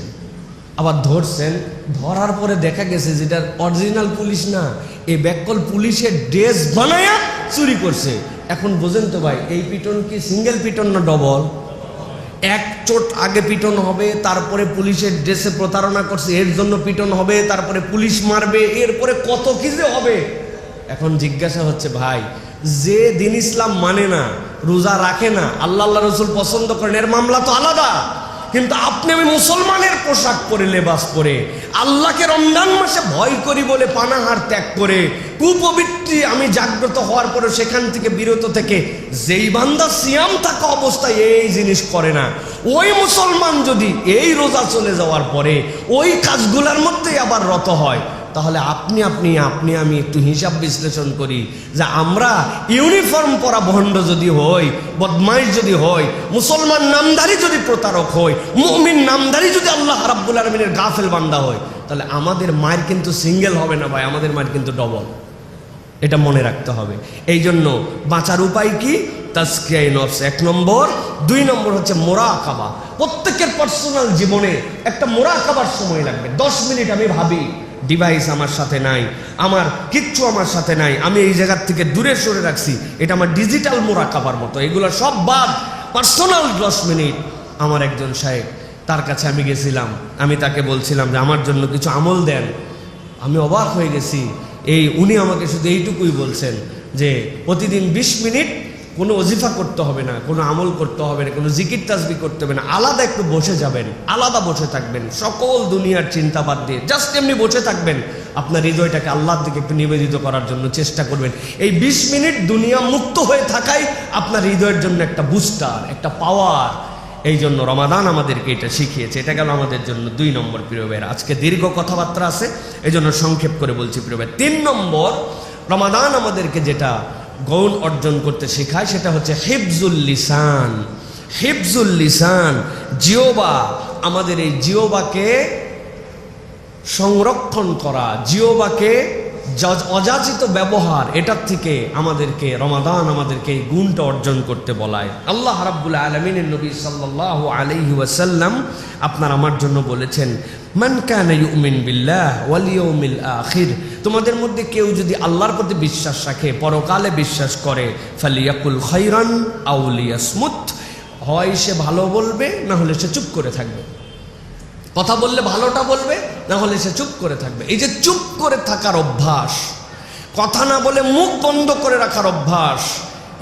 S1: আবার ধরছেন। ধরার পরে দেখা গেছে যেটা অরিজিনাল পুলিশ না, এই ব্যাককল পুলিশের ড্রেস বানায়া চুরি করছে। এখন বোঝেন তো ভাই, এই পিটন কি সিঙ্গেল পিটন না ডবল? এক চোট আগে পিটন হবে, তারপরে পুলিশের ড্রেসে প্রতারণা করছে এর জন্য পিটন হবে, তারপরে পুলিশ মারবে, এরপরে কত কি যে হবে। এখন জিজ্ঞাসা হচ্ছে ভাই, যে দিন ইসলাম মানে না, রোজা রাখে না, আল্লাহ রসুল পছন্দ করেন, এর মামলা তো আলাদা। কিন্তু আপনি আমি মুসলমানের পোশাক পরে, লেবাস পরে, আল্লাহকে রমজান মাসে ভয় করি বলে পানাহার ত্যাগ করে, কুপবিত্রি আমি জাগ্রত হওয়ার পরে সেখান থেকে বিরত থেকে যেই বান্দা সিয়াম থাকা অবস্থায় এই জিনিস করে না, ওই মুসলমান যদি এই রোজা চলে যাওয়ার পরে ওই কাজগুলোর মধ্যেই আবার রত হয়, তাহলে আপনি আমি একটু হিসাব বিশ্লেষণ করি যে আমরা ইউনিফর্ম পরা ভণ্ড যদি হই, বদমাইশ যদি হই, মুসলমান নামদারি যদি প্রতারক হই, মুমিন নামদারি যদি আল্লাহ রাব্বুল আলামিনের গাফেল বান্দা হই, তাহলে আমাদের মায়ের কিন্তু সিঙ্গেল হবে না ভাই, আমাদের মায়ের কিন্তু ডবল। এটা মনে রাখতে হবে। এই জন্য বাঁচার উপায় কি? তাজকিয়ায়ে নফস 1 নম্বর। 2 নম্বর হচ্ছে মুরাকাবা। প্রত্যেকের পার্সোনাল জীবনে একটা মুরাকাবার সময় লাগবে। 10 মিনিট আমি ভাবি, ডিভাইস আমার সাথে নাই, আমার কিচ্ছু আমার সাথে নাই, আমি এই জায়গার থেকে দূরে সরে রাখছি, এটা আমার ডিজিটাল মুরাকাবার মতো। এগুলো সব বাদ, পার্সোনাল 10 মিনিট। আমার একজন সাহেব, তার কাছে আমি গেছিলাম, আমি তাকে বলছিলাম যে আমার জন্য কিছু আমল দেন। আমি অবাক হয়ে গেছি, উনি আমাকে শুধু এইটুকুই বলছেন যে প্রতিদিন 20 মিনিট কোনো ওজিফা করতে হবে না, কোনো আমল করতে হবে না, কোনো জিকির তাসবিহ করতে হবে না, আলাদা একটু বসে যাবেন, আলাদা বসে থাকবেন, সকল দুনিয়ার চিন্তা বাদ দিয়ে জাস্ট এমনি বসে থাকবেন, আপনার হৃদয়টাকে আল্লাহর দিকে একটু নিবেদিত করার জন্য চেষ্টা করবেন। এই 20 মিনিট দুনিয়া মুক্ত হয়ে থাকাই আপনার হৃদয়ের জন্য একটা বুস্টার, একটা পাওয়ার। এই জন্য রমাদান আমাদেরকে এটা শিখিয়েছে। এটা গেল আমাদের জন্য 2 নম্বর। প্রিয় ভাইয়েরা, আজকে দীর্ঘ কথাবার্তা আছে, এই জন্য সংক্ষেপ করে বলছি প্রিয় ভাই। 3 নম্বর, রমাদান আমাদেরকে যেটা গৌণ অর্জন করতে শেখায় সেটা হচ্ছে হিফজুল লিসান। হিফজুল লিসান, জিওবা, আমাদের এই জিওবাকে সংরক্ষণ করা, জিওবাকে অযাচিত ব্যবহার, এটার থেকে আমাদেরকে রমাদান আমাদেরকে এই গুণটা অর্জন করতে বলায়। আল্লাহ রাব্বুল আলামিনের নবী সাল্লাল্লাহু আলাইহি ওয়াসাল্লাম আপনার আমার জন্য বলেছেন, মান কানা ইউমিন বিল্লাহ ওয়াল ইয়াউমিল আখির, তোমাদের মধ্যে কেউ যদি আল্লাহর প্রতি বিশ্বাস রাখে, পরকালে বিশ্বাস করে, ফালিয়াকুল খায়রান আও লিয়াসমুত, হয় সে ভালো বলবে, না হলে সে চুপ করে থাকবে। কথা বললে ভালোটা বলবে, না হলে সে চুপ করে থাকবে। এই যে চুপ করে থাকার অভ্যাস, কথা না বলে মুখ বন্ধ করে রাখার অভ্যাস,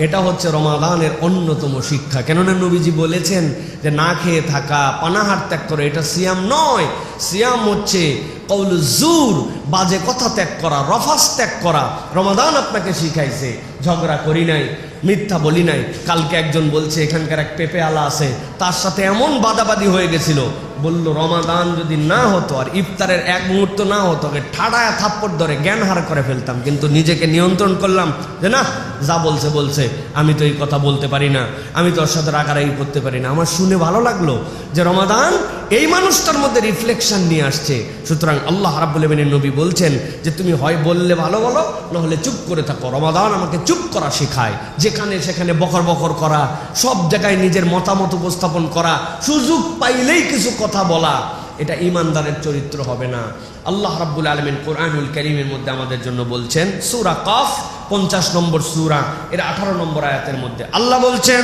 S1: এটা হচ্ছে রমাদানের অন্যতম শিক্ষা। কেননা নবীজি বলেছেন যে না খেয়ে থাকা, পানাহার ত্যাগ করে, এটা সিয়াম নয়। সিয়াম হচ্ছে কওলুজ জুর, বাজে কথা ত্যাগ করা, রফাস ত্যাগ করা। রমাদান আপনাকে শিখাইছে ঝগড়া করি নাই, মিথ্যা বলি নাই। কালকে একজন বলছে এখানকার এক পেঁপে আলা আছে, তার সাথে এমন বাদাবাদি হয়ে গেছিল, বলল রমাদান যদি না হতো আর ইফতারের 1 মুহূর্ত না হতো, ঠাড়ায় থাপ্পড় ধরে জ্ঞান হার করে ফেলতাম, কিন্তু নিজেকে নিয়ন্ত্রণ করলাম যে না, যা বলছে বলছে, আমি তো এই কথা বলতে পারি না, আমি তো ওর সাথে রাগারাগি করতে পারি না। আমার শুনে ভালো লাগলো যে রমাদান এই মানুষটার মধ্যে রিফ্লেকশন নিয়ে আসছে। সুতরাং আল্লাহ রাব্বুল আমিনের নবী বলছেন যে তুমি হয় বললে ভালো বলো, নাহলে চুপ করে থাকো। রমাদান আমাকে চুপ করা শেখায়, যেখানে সেখানে বকর বকর করা, সব জায়গায় নিজের মতামত উপস্থাপন করা, সুযোগ পাইলেই কিছু কথা বলা, এটা ঈমানদারের চরিত্র হবে না। আল্লাহ রাব্বুল আলামিন কোরআনুল কারীমের মধ্যে আমাদের জন্য বলছেন, সূরা কাফ 50 নম্বর সূরা এর 18 নম্বর আয়াতের মধ্যে আল্লাহ বলছেন,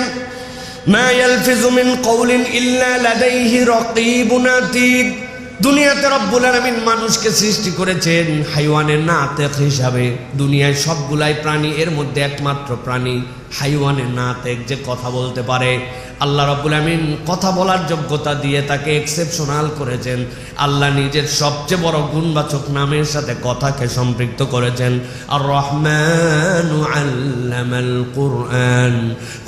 S1: মা ইয়ালফিযু মিন কওলিন ইল্লা লাদাইহি রাকীবুন আতীদ। দুনিয়াতে রব্বুল আলামিন মানুষকে সৃষ্টি করেছেন হাইওয়ানের নাতেক হিসাবে। দুনিয়ায় সবগুলাই প্রাণী, এর মধ্যে একমাত্র প্রাণী হাইওয়ানের নাতেক, যে কথা বলতে পারে। আল্লাহ রাব্বুল আমিন কথা বলার যোগ্যতা দিয়ে তাকে এক্সেপশনাল করেছেন। আল্লাহ নিজের সবচেয়ে বড় গুণবাচক নামের সাথে কথাকে সম্পৃক্ত করেছেন। আর রহমানু আল্লামাল কুরআন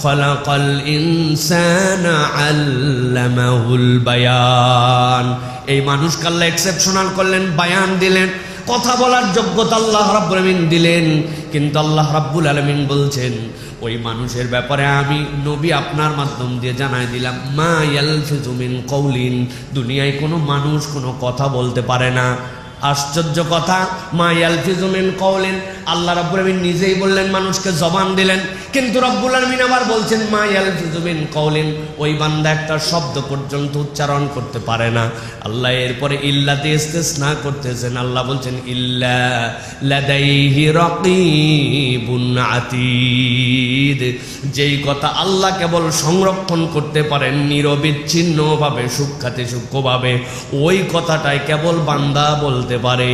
S1: খালাকাল ইনসানা আল্লামাহুল বায়ান। এই মানুষকে আল্লাহ এক্সেপশনাল করলেন, বায়ান দিলেন, কথা বলার যোগ্যতা আল্লাহ রাব্বুল আমিন দিলেন। কিন্তু আল্লাহ রাব্বুল আলামিন বলছেন, ওই মানুষের ব্যাপারে আমি নবী আপনার মাধ্যম দিয়ে জানাই দিলাম, মা ইয়ালফিযু মিন কওলিন। দুনিয়ায় কোনো মানুষ কোনো কথা বলতে পারে না। আশ্চর্য কথা, মা ইয়ালফিযু মিন কওলিন, আল্লাহ রাব্বুল আমিন নিজেই বললেন, মানুষকে জবান দিলেন। কিন্তু রব্বুল আলামিন আবার বলছেন, মা ইয়ালফিযু মিন কওলিন, ওই বান্দা একটা শব্দ পর্যন্ত উচ্চারণ করতে পারে না। আল্লাহ এরপরে ইল্লা দিয়ে ইস্তিসনা করতেছেন। আল্লাহ বলছেন, ইল্লা লাদাইহি রাকীবুন আতীদ। যেই কথা আল্লাহ কেবল সংরক্ষণ করতে পারেন নিরবিচ্ছিন্নভাবে, সূক্ষ্মাতি সূক্ষ্মভাবে, ওই কথাটাই কেবল বান্দা বলতে পারে।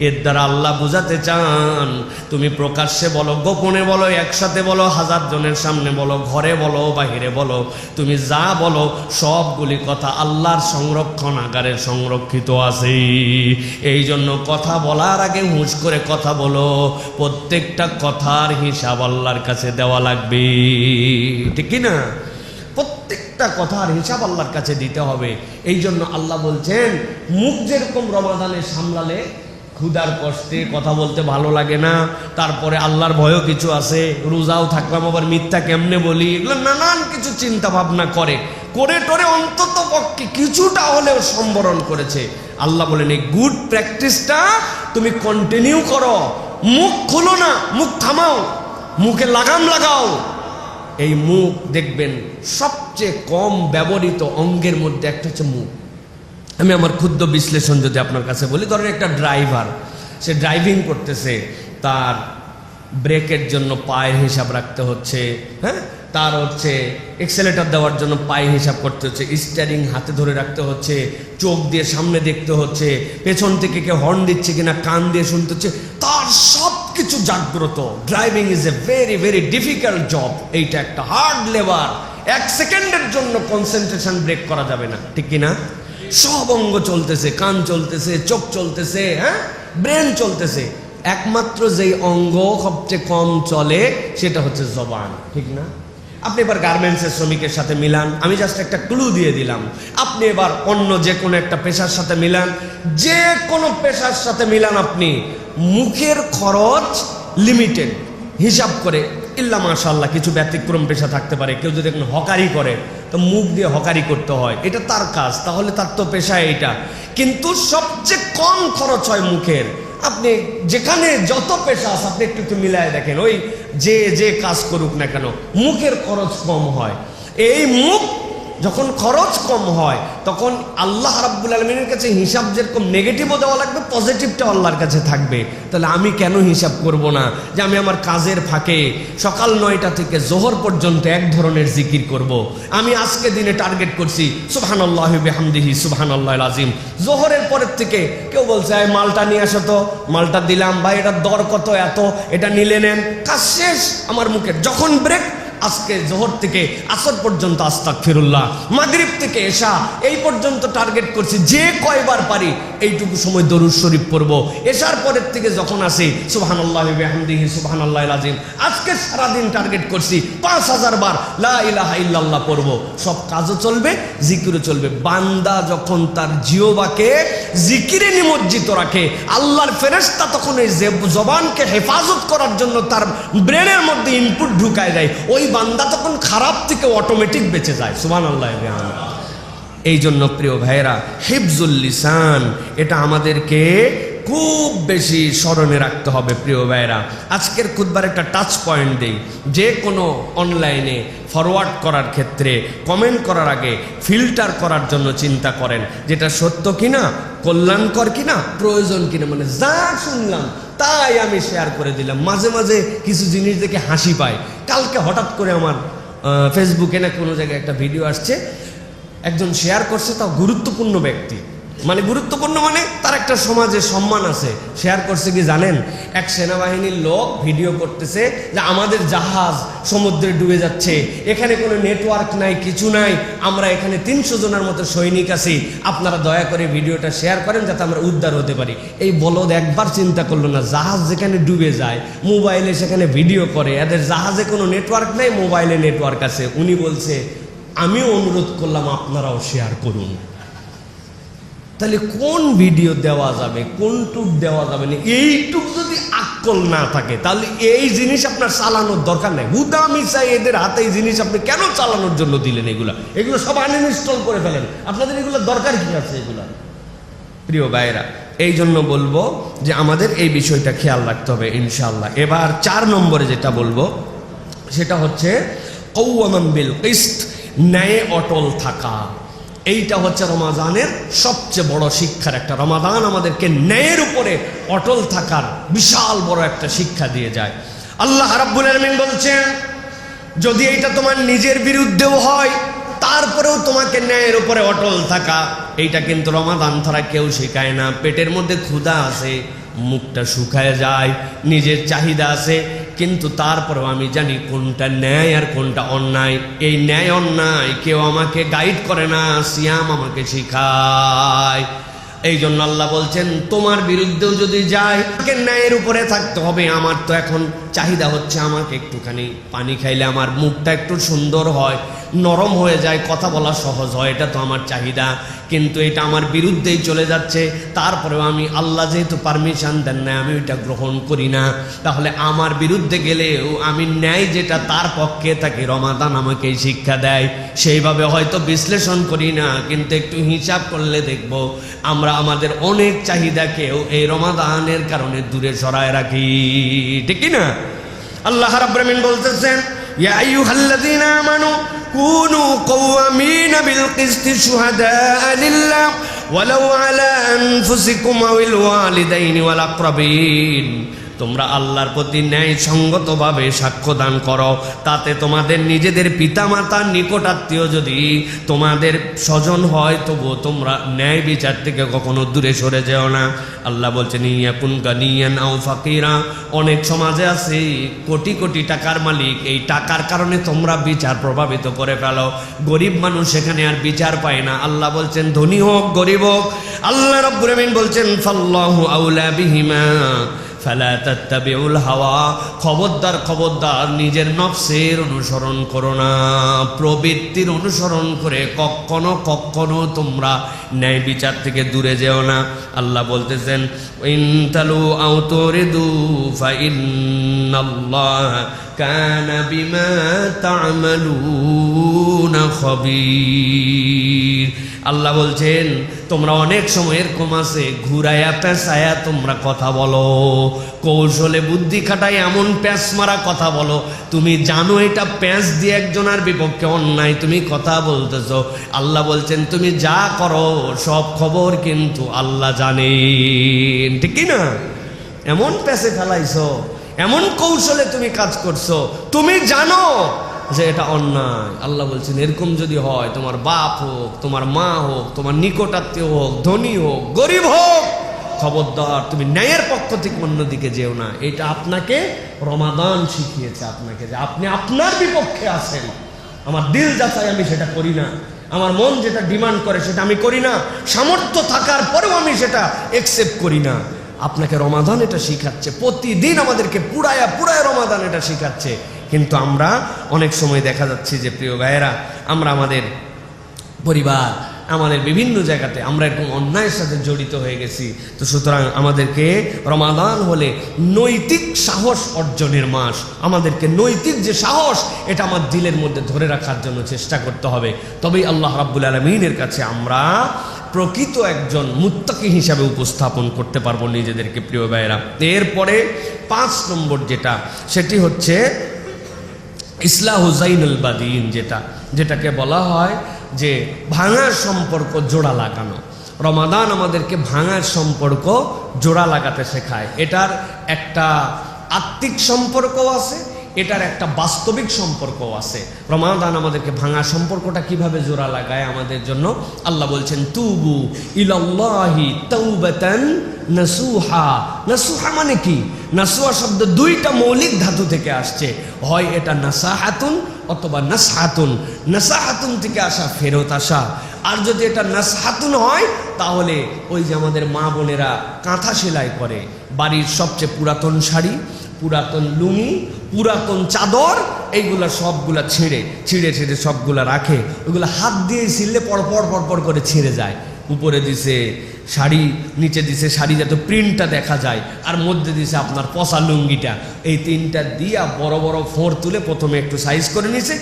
S1: এর দ্বারা আল্লাহ বুঝাতে চান, তুমি প্রকাশ্যে বলো, গোপনে বলো, একসাথে বলো, 1000 জনের সামনে বলো, ঘরে বলো, বাহিরে বলো, তুমি যা বলো সবগুলি কথা আল্লাহর সংরক্ষণাগারে সংরক্ষিত আছে। এই জন্য কথা বলার আগে হুঁশ করে কথা বলো। প্রত্যেকটা কথার হিসাব আল্লাহর কাছে দেওয়া লাগবে, ঠিক কি না? প্রত্যেকটা কথার হিসাব আল্লাহর কাছে দিতে হবে। এই জন্য আল্লাহ বলছেন, মুখ যেরকম রমাদানে সামলালে, ক্ষুধার কষ্টে কথা বলতে ভালো লাগে না, তারপরে আল্লাহর ভয়ও কিছু আছে, রোজাও থাকলাম আবার মিথ্যা কেমনে বলি, এগুলো নানান কিছু চিন্তা ভাবনা করে টোরে অন্তত পক্ষে কিছুটা হলেও সম্বরণ করেছে। আল্লাহ বলেন, এই গুড প্র্যাকটিসটা তুমি কন্টিনিউ করো। মুখ খুলো না, মুখ থামাও, মুখে লাগাম লাগাও। এই মুখ দেখবেন সবচেয়ে কম ব্যবহৃত অঙ্গের মধ্যে একটা হচ্ছে মুখ। আমি আমার ক্ষুদ্র বিশ্লেষণ যদি আপনার কাছে বলি, ধরেন একটা ড্রাইভার, সে ড্রাইভিং করতেছে, তার ব্রেকের জন্য পায়ের হিসাব রাখতে হচ্ছে, হ্যাঁ, তার হচ্ছে এক্সেলেটর দেওয়ার জন্য পায়ে হিসাব করতে হচ্ছে, স্টিয়ারিং হাতে ধরে রাখতে হচ্ছে, চোখ দিয়ে সামনে দেখতে হচ্ছে, পেছন থেকে কেউ হর্ন দিচ্ছে কিনা কান দিয়ে শুনতে হচ্ছে, তার সব কিছু জাগ্রত। Driving is a very very difficult job. এইটা একটা হার্ড লেবার। 1 সেকেন্ডের জন্য কনসেন্ট্রেশন ব্রেক করা যাবে না, ঠিক কিনা? সব অঙ্গ চলতেছে, কান চলতেছে, চোখ চলতেছে, হ্যাঁ, ব্রেন চলতেছে। একমাত্র যেই অঙ্গ সবচেয়ে কম চলে সেটা হচ্ছে জবান, ঠিক না? আপনি এবার গার্মেন্টসের শ্রমিকের সাথে মিলান, আমি জাস্ট একটা ক্লু দিয়ে দিলাম। আপনি এবার অন্য যে কোনো একটা পেশার সাথে মিলান, যে কোনো পেশার সাথে মিলান, আপনি মুখের খরচ লিমিটেড হিসাব করে, ইল্লা মাশাআল্লাহ কিছু ব্যতিক্রম পেশা থাকতে পারে। কেউ যদি এখন হকারি করে, তো মুখ দিয়ে হকারি করতে হয়, এটা তার কাজ, তাহলে তার তো পেশা এইটা। কিন্তু সবচেয়ে কম খরচ হয় মুখের। আপনি যেখানে যত পেশা আছে আপনি একটু মিলায় দেখেন, ওই যে কাজ করুক না কেন, মুখের খরচ কম হয়। এই মুখ যখন খরচ কম হয়, তখন আল্লাহ রাব্বুল আলামিনের কাছে হিসাব যেরকম নেগেটিভও দেওয়া লাগবে, পজিটিভটাও আল্লাহর কাছে থাকবে। তাহলে আমি কেন হিসাব করব না যে আমি আমার কাজের ফাঁকে সকাল 9টা থেকে জোহর পর্যন্ত এক ধরনের জিকির করব। আমি আজকে দিনে টার্গেট করছি সুবহানাল্লাহি বিহামদিহি সুবহানাল্লাহিল আযীম। জোহরের পরের থেকে কেউ বলছে এই মালটা নিয়ে আসো তো, মালটা দিলাম, ভাই এটার দর কত, এত, এটা নিলে নেন, কাজ শেষ। আমার মুখের যখন ব্রেক, আজকে জোহর থেকে আসর পর্যন্ত আস্তাগফিরুল্লাহ, মাগরিব থেকে এশা এই পর্যন্ত টার্গেট করছি, যে কয়বার পারি এইটুকু সময় দরুদ শরীফ পড়ব। এশার পরের থেকে যখন আসি সুবহানাল্লাহি বিহামদিহি সুবহানাল্লাহিল আযীম। আজকে সারাদিন টার্গেট করছি 5000 বার লা ইলাহা ইল্লাল্লাহ পড়ব। সব কাজও চলবে, জিকিরও চলবে। বান্দা যখন তার জিহ্বাকে জিকিরে নিমজ্জিত রাখে, আল্লাহর ফেরেশতা তখন এই জবানকে হেফাজত করার জন্য তার ব্রেনের মধ্যে ইনপুট ঢুকায় দেয়। ওই বান্দা তখন খারাপ থেকে অটোমেটিক বেঁচে যায়। সুবহানাল্লাহ। এই জন্য প্রিয় ভাইয়েরা, হিফজুল লিসান এটা আমাদেরকে খুব বেশি স্মরণে রাখতে হবে। প্রিয় ভাইয়েরা, আজকের খুতবার একটা টাচ পয়েন্ট দেই। যে কোনো অনলাইনে ফরওয়ার্ড করার ক্ষেত্রে কমেন্ট করার আগে ফিল্টার করার জন্য চিন্তা করেন, যেটা সত্য কিনা, কল্যাণকর কিনা, প্রয়োজন কিনা। মানে যা শুনলাম তাই আমি শেয়ার করে দিলাম। মাঝে মাঝে কিছু জিনিস দেখে হাসি পায়। কালকে হঠাৎ করে আমার ফেসবুকে না কোনো জায়গায় একটা ভিডিও আসছে, একজন শেয়ার করছে, তাও গুরুত্বপূর্ণ ব্যক্তি, মানে গুরুত্বপূর্ণ মানে তার একটা সমাজে সম্মান আছে। শেয়ার করছে কি জানেন? এক সেনাবাহিনীর লোক ভিডিও করতেছে যে আমাদের জাহাজ সমুদ্রে ডুবে যাচ্ছে, এখানে কোনো নেটওয়ার্ক নাই, কিছু নাই, আমরা এখানে 300 জনের মতো সৈনিক আছি, আপনারা দয়া করে ভিডিওটা শেয়ার করেন যাতে আমরা উদ্ধার হতে পারি। এই বলদ একবার চিন্তা করলো না, জাহাজ যেখানে ডুবে যায় মোবাইলে সেখানে ভিডিও করে, এদের জাহাজে কোনো নেটওয়ার্ক নাই, মোবাইলে নেটওয়ার্ক আছে। উনি বলছে আমিও অনুরোধ করলাম আপনারাও শেয়ার করুন। তাহলে কোন ভিডিও দেওয়া যাবে, কোনটুক দেওয়া যাবে না, এইটুক যদি আক্কল না থাকে তাহলে এই জিনিস আপনার চালানোর দরকার নাই। হুদা মিশাই এদের হাতে এই জিনিস আপনি কেন চালানোর জন্য দিলেন? এগুলো সব আনইনস্টল করে ফেলেন, আপনাদের এগুলো দরকার কি আছে এগুলো? প্রিয় ভাইরা, এই জন্য বলবো যে আমাদের এই বিষয়টা খেয়াল রাখতে হবে ইনশাআল্লাহ। এবার 4 নম্বরে যেটা বলবো সেটা হচ্ছে কওয়ামান বিল কিসত, ন্যায়ে অটল থাকা। এইটা হচ্ছে রমাদানের সবচেয়ে বড় শিক্ষার একটা। রমাদান আমাদেরকে ন্যায়ের উপরে অটল থাকার বিশাল বড় একটা শিক্ষা দিয়ে যায়। আল্লাহ রাব্বুল আলামিন বলছেন, যদি এইটা তোমার নিজের বিরুদ্ধেও হয় তারপরেও তোমাকে ন্যায়ের উপরে অটল থাকা, এইটা কিন্তু রমাদান ছাড়া কেউ শেখায় না। পেটের মধ্যে ক্ষুধা আছে, মুখটা শুকায় যায়, নিজের চাহিদা আছে, কিন্তু তারপরেও আমি জানি কোনটা ন্যায় আর কোনটা অন্যায়। এই ন্যায় অন্যায় কেউ আমাকে গাইড করে না, সিয়াম আমাকে শিখায়। এই জন্য আল্লাহ বলছেন তোমার বিরুদ্ধেও যদি যায় আমাকে ন্যায়ের উপরে থাকতে হবে। আমার তো এখন চাহিদা হচ্ছে আমাকে একটুখানি পানি খাইলে আমার মুখটা একটু সুন্দর হয়, নরম হয়ে যায়, কথা বলা সহজ হয়, এটা তো আমার চাহিদা, কিন্তু এটা আমার বিরুদ্ধেই চলে যাচ্ছে। তারপরেও আমি, আল্লাহ যেহেতু পারমিশন দেন না, আমি ওইটা গ্রহণ করি না। তাহলে আমার বিরুদ্ধে গেলেও আমি ন্যায় যেটা তার পক্ষে থাকি, রমাদান আমাকে শিক্ষা দেয়। সেইভাবে হয়তো বিশ্লেষণ করি না, কিন্তু একটু হিসাব করলে দেখব আমরা আমাদের অনেক চাহিদাকেও এই রমাদানের কারণে দূরে সরায় রাখি, ঠিক না? আল্লাহ রাব্বুল আলামিন বলতেছেন, ইয়া আইয়ুহাল্লাযীনা আমানু কুনু কওয়ামিনা বিল কিসতি শুহাদাআ লিল্লাহ ওয়ালাউ আলা আনফুসিকুম আওয়াল ওয়ালিদাইনি ওয়াল আকরাবিন। তোমরা আল্লাহর প্রতি ন্যায় সঙ্গতভাবে সাক্ষ্য দান করো, তাতে তোমাদের নিজেদের পিতামাতার নিকটাত্মীয় যদি তোমাদের স্বজন হয় তবুও তোমরা ন্যায় বিচার থেকে কখনো দূরে সরে যেও না। আল্লাহ বলছেন, ইয়াকুন গানিয়ান আও ফাকিরা। অনেক সমাজে আছে কোটি কোটি টাকার মালিক, এই টাকার কারণে তোমরা বিচার প্রভাবিত করে ফেলো। গরিব মানুষ সেখানে আর বিচার পায় না। আল্লাহ বলছেন ধনী হোক গরিব হোক, আল্লাহ রাব্বুল আলামিন বলছেন ফাল্লাহু আউলা বিহিমা ফালা তাত্তাবিউল হাওয়া। খবরদার খবরদার, নিজের নফসের অনুসরণ করো না, প্রবৃত্তির অনুসরণ করে কখনো কখনো তোমরা ন্যায় বিচার থেকে দূরে যেও না। আল্লাহ বলতেছেন, ইন তালু আও তুরিদু ফাইন্নাল্লাহ কানা বিমা তা'মালুনা খবীর। আল্লাহ বলছেন তোমরা অনেক সময় এরকম আছে ঘুরায়া পেঁচায়া তোমরা কথা বলো, কৌশলে বুদ্ধি খাটাই এমন প্যাঁচ মারা কথা বলো, তুমি জানো এটা প্যাঁচ দিয়ে একজনের বিপক্ষে অন্যায়, তুমি কথা বলতেছো। আল্লাহ বলছেন তুমি যা করো সব খবর কিন্তু আল্লাহ জানেন, ঠিক না? এমন প্যাঁচে ফেলাইছো, এমন কৌশলে তুমি কাজ করছো, তুমি জানো যে এটা অন্যায়। আল্লাহ বলছেন এরকম যদি হয়, তোমার বাপ হোক, তোমার মা হোক, তোমার নিকটাত্মীয় হোক, ধনী হোক, গরিব হোক, খবরদার তুমি ন্যায়ের পক্ষ থেকে অন্যদিকে যেও না। এটা আপনাকে রমাদান শিখিয়েছে, আপনাকে যে আপনি আপনার বিপক্ষে আছেন। আমার দিল যাচাই আমি সেটা করি না, আমার মন যেটা ডিমান্ড করে সেটা আমি করি না, সামর্থ্য থাকার পরেও আমি সেটা একসেপ্ট করি না। আপনাকে রমাদান এটা শিখাচ্ছে, প্রতিদিন আমাদেরকে পুরায়া পুরায়া রমাদান এটা শিখাচ্ছে। কিন্তু আমরা অনেক সময় দেখা যাচ্ছে যে প্রিয় ভাইয়েরা, আমরা আমাদের পরিবার, আমাদের বিভিন্ন জায়গাতে আমরা এরকম অন্যায়ের সাথে জড়িত হয়ে গেছি। তো সুতরাং আমাদেরকে রমাদান হলে নৈতিক সাহস অর্জনের মাস, আমাদেরকে নৈতিক যে সাহস এটা আমার দিলের মধ্যে ধরে রাখার জন্য চেষ্টা করতে হবে। তবেই আল্লাহ রাব্বুল আলামিনের কাছে আমরা প্রকৃত একজন মুত্তাকি হিসাবে উপস্থাপন করতে পারবো নিজেদেরকে। প্রিয় ভাইয়েরা, এরপরে 5 নম্বর যেটা, সেটি হচ্ছে ইসলাহু যাইনুল বাদিন, যেটাকে বলা হয় যে ভাঙার সম্পর্ক জোড়া লাগানো। রমাদান আমাদেরকে ভাঙার সম্পর্ক জোড়া লাগাতে শেখায়। এটার একটা আত্মিক সম্পর্কও আছে, এটার একটা বাস্তবিক সম্পর্কও আছে। রমাদান আমাদেরকে ভাঙা সম্পর্কটা কিভাবে জোড়া লাগায় আমাদের জন্য, আল্লাহ বলছেন তুবু ইলাল্লাহি তাওবাতান নাসুহা। নাসুহা মানে কি? নাসুহা শব্দ 2টা মৌলিক ধাতু থেকে আসছে, হয় এটা নাসাহাতুন অথবা নাসহাতুন। নাসাহাতুন থেকে আসা ফেরত আসা, আর যদি এটা নাসহাতুন হয় তাহলে ওই যে আমাদের মা বোনেরা কাঁথা সেলাই করে, বাড়ির সবচেয়ে পুরাতন শাড়ি, পুরাতন লুঙ্গি, পুরাতন চাদর, এইগুলা সবগুলা ছিঁড়ে সবগুলা রাখে, ওইগুলো হাত দিয়ে ছিঁড়লে পরপর করে ছিঁড়ে যায়। উপরে দিছে শাড়ি, নিচে দিছে শাড়ি যাতে প্রিন্টটা দেখা যায়, আর মধ্যে দিছে আপনার পচা লুঙ্গিটা। এই 3টা দিয়া বড় বড় ফোঁড় তুলে প্রথমে একটু সাইজ করে নিছে,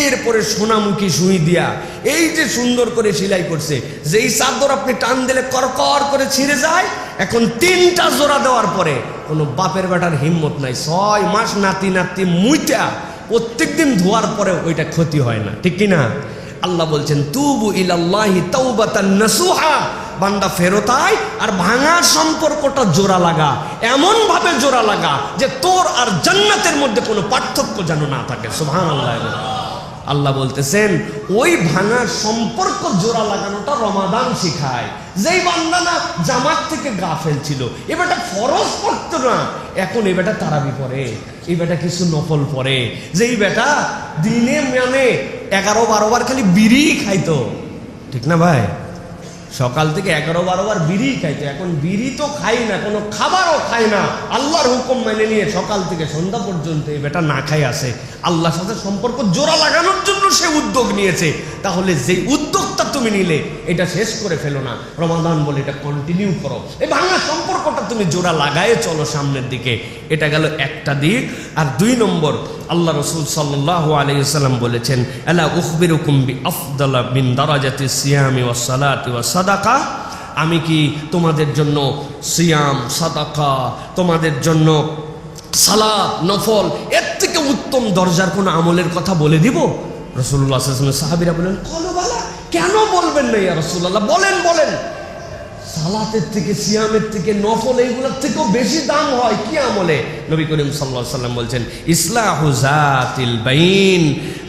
S1: এরপরে সোনামুখী সুই দিয়া এই যে সুন্দর করে সেলাই করছে। যেই চাদর আপনি টান দিলে করকর করে ছিঁড়ে যায়, এখন 3টা জোড়া দেওয়ার পরে কোনো বাপের বেটার হিম্মত নাই 6 মাস নাতি মুইটা প্রত্যেক দিন ধোয়ার পরে ওইটা ক্ষতি হয় না, ঠিক কিনা? আল্লাহ বলছেন তুবু ইলাল্লাহি তাওবাতান নাসুহা, বান্দা ফেরত আয় আর ভাঙার সম্পর্কটা জোড়া লাগা, এমন ভাবে জোড়া লাগা যে তোর আর জান্নাতের মধ্যে কোনো পার্থক্য যেন না থাকে। সুবহানাল্লাহ। আল্লাহ বলতেছেন ওই ভাঙার সম্পর্ক জোড়া লাগানোটা রমাদান শিখায়। যেই বান্দা না জামাত থেকে গাফেল ছিল, এ বেটা ফরজ পড়তো না, এখন এ বেটা তারাবি পড়ে, এই বেটা কিছু নফল পড়ে। যেই বেটা দিনে মানে 11-12 বার খালি বিড়ি খাইতো, ঠিক না ভাই? সকাল থেকে 11-12 বার বিড়ি খাইতো, এখন বিড়ি তো খাই না, কোনো খাবারও খায় না, আল্লাহর হুকুম মেনে নিয়ে সকাল থেকে সন্ধ্যা পর্যন্ত এই বেটা না খাই আসে। আল্লাহর সাথে সম্পর্ক জোড়া লাগানোর জন্য সে উদ্যোগ নিয়েছে। তাহলে যে উদ্যোগটা তুমি নিলে এটা শেষ করে ফেলো না, রমাদান বলে এটা কন্টিনিউ করো। এই ভাঙা সম্পর্কটা তুমি জোড়া লাগায়ে চলো সামনের দিকে। এটা গেল একটা দিক। আর 2 নম্বর, আল্লাহ রাসূল সাল্লাল্লাহু আলাইহি ওয়াসাল্লাম বলেছেন আলা উখবিরুকুম বিআফদালা মিন দারাজাতিস সিয়ামি ওয়াস সালাতি ওয়াস সাদাকা, আমি কি তোমাদের জন্য সিয়াম, সাদাকা, তোমাদের জন্য সালাত, নফল, এর থেকে উত্তম দরজার কোনো আমলের কথা বলে দিব? রাসূলুল্লাহ সাল্লাল্লাহু আলাইহি ওয়াসাল্লাম সাহাবীরা বলেন কলবালা, কেন বলবেন না ইয়া রাসূলুল্লাহ, বলেন। সালাতের থেকে, সিয়ামের থেকে, নফল এইগুলোর থেকেও বেশি দাম হয় কি আমলে? নবী করিম সাল্লাল্লাহু আলাইহি ওয়াসাল্লাম বলছেন ইসলাহু যাতিল বাইন,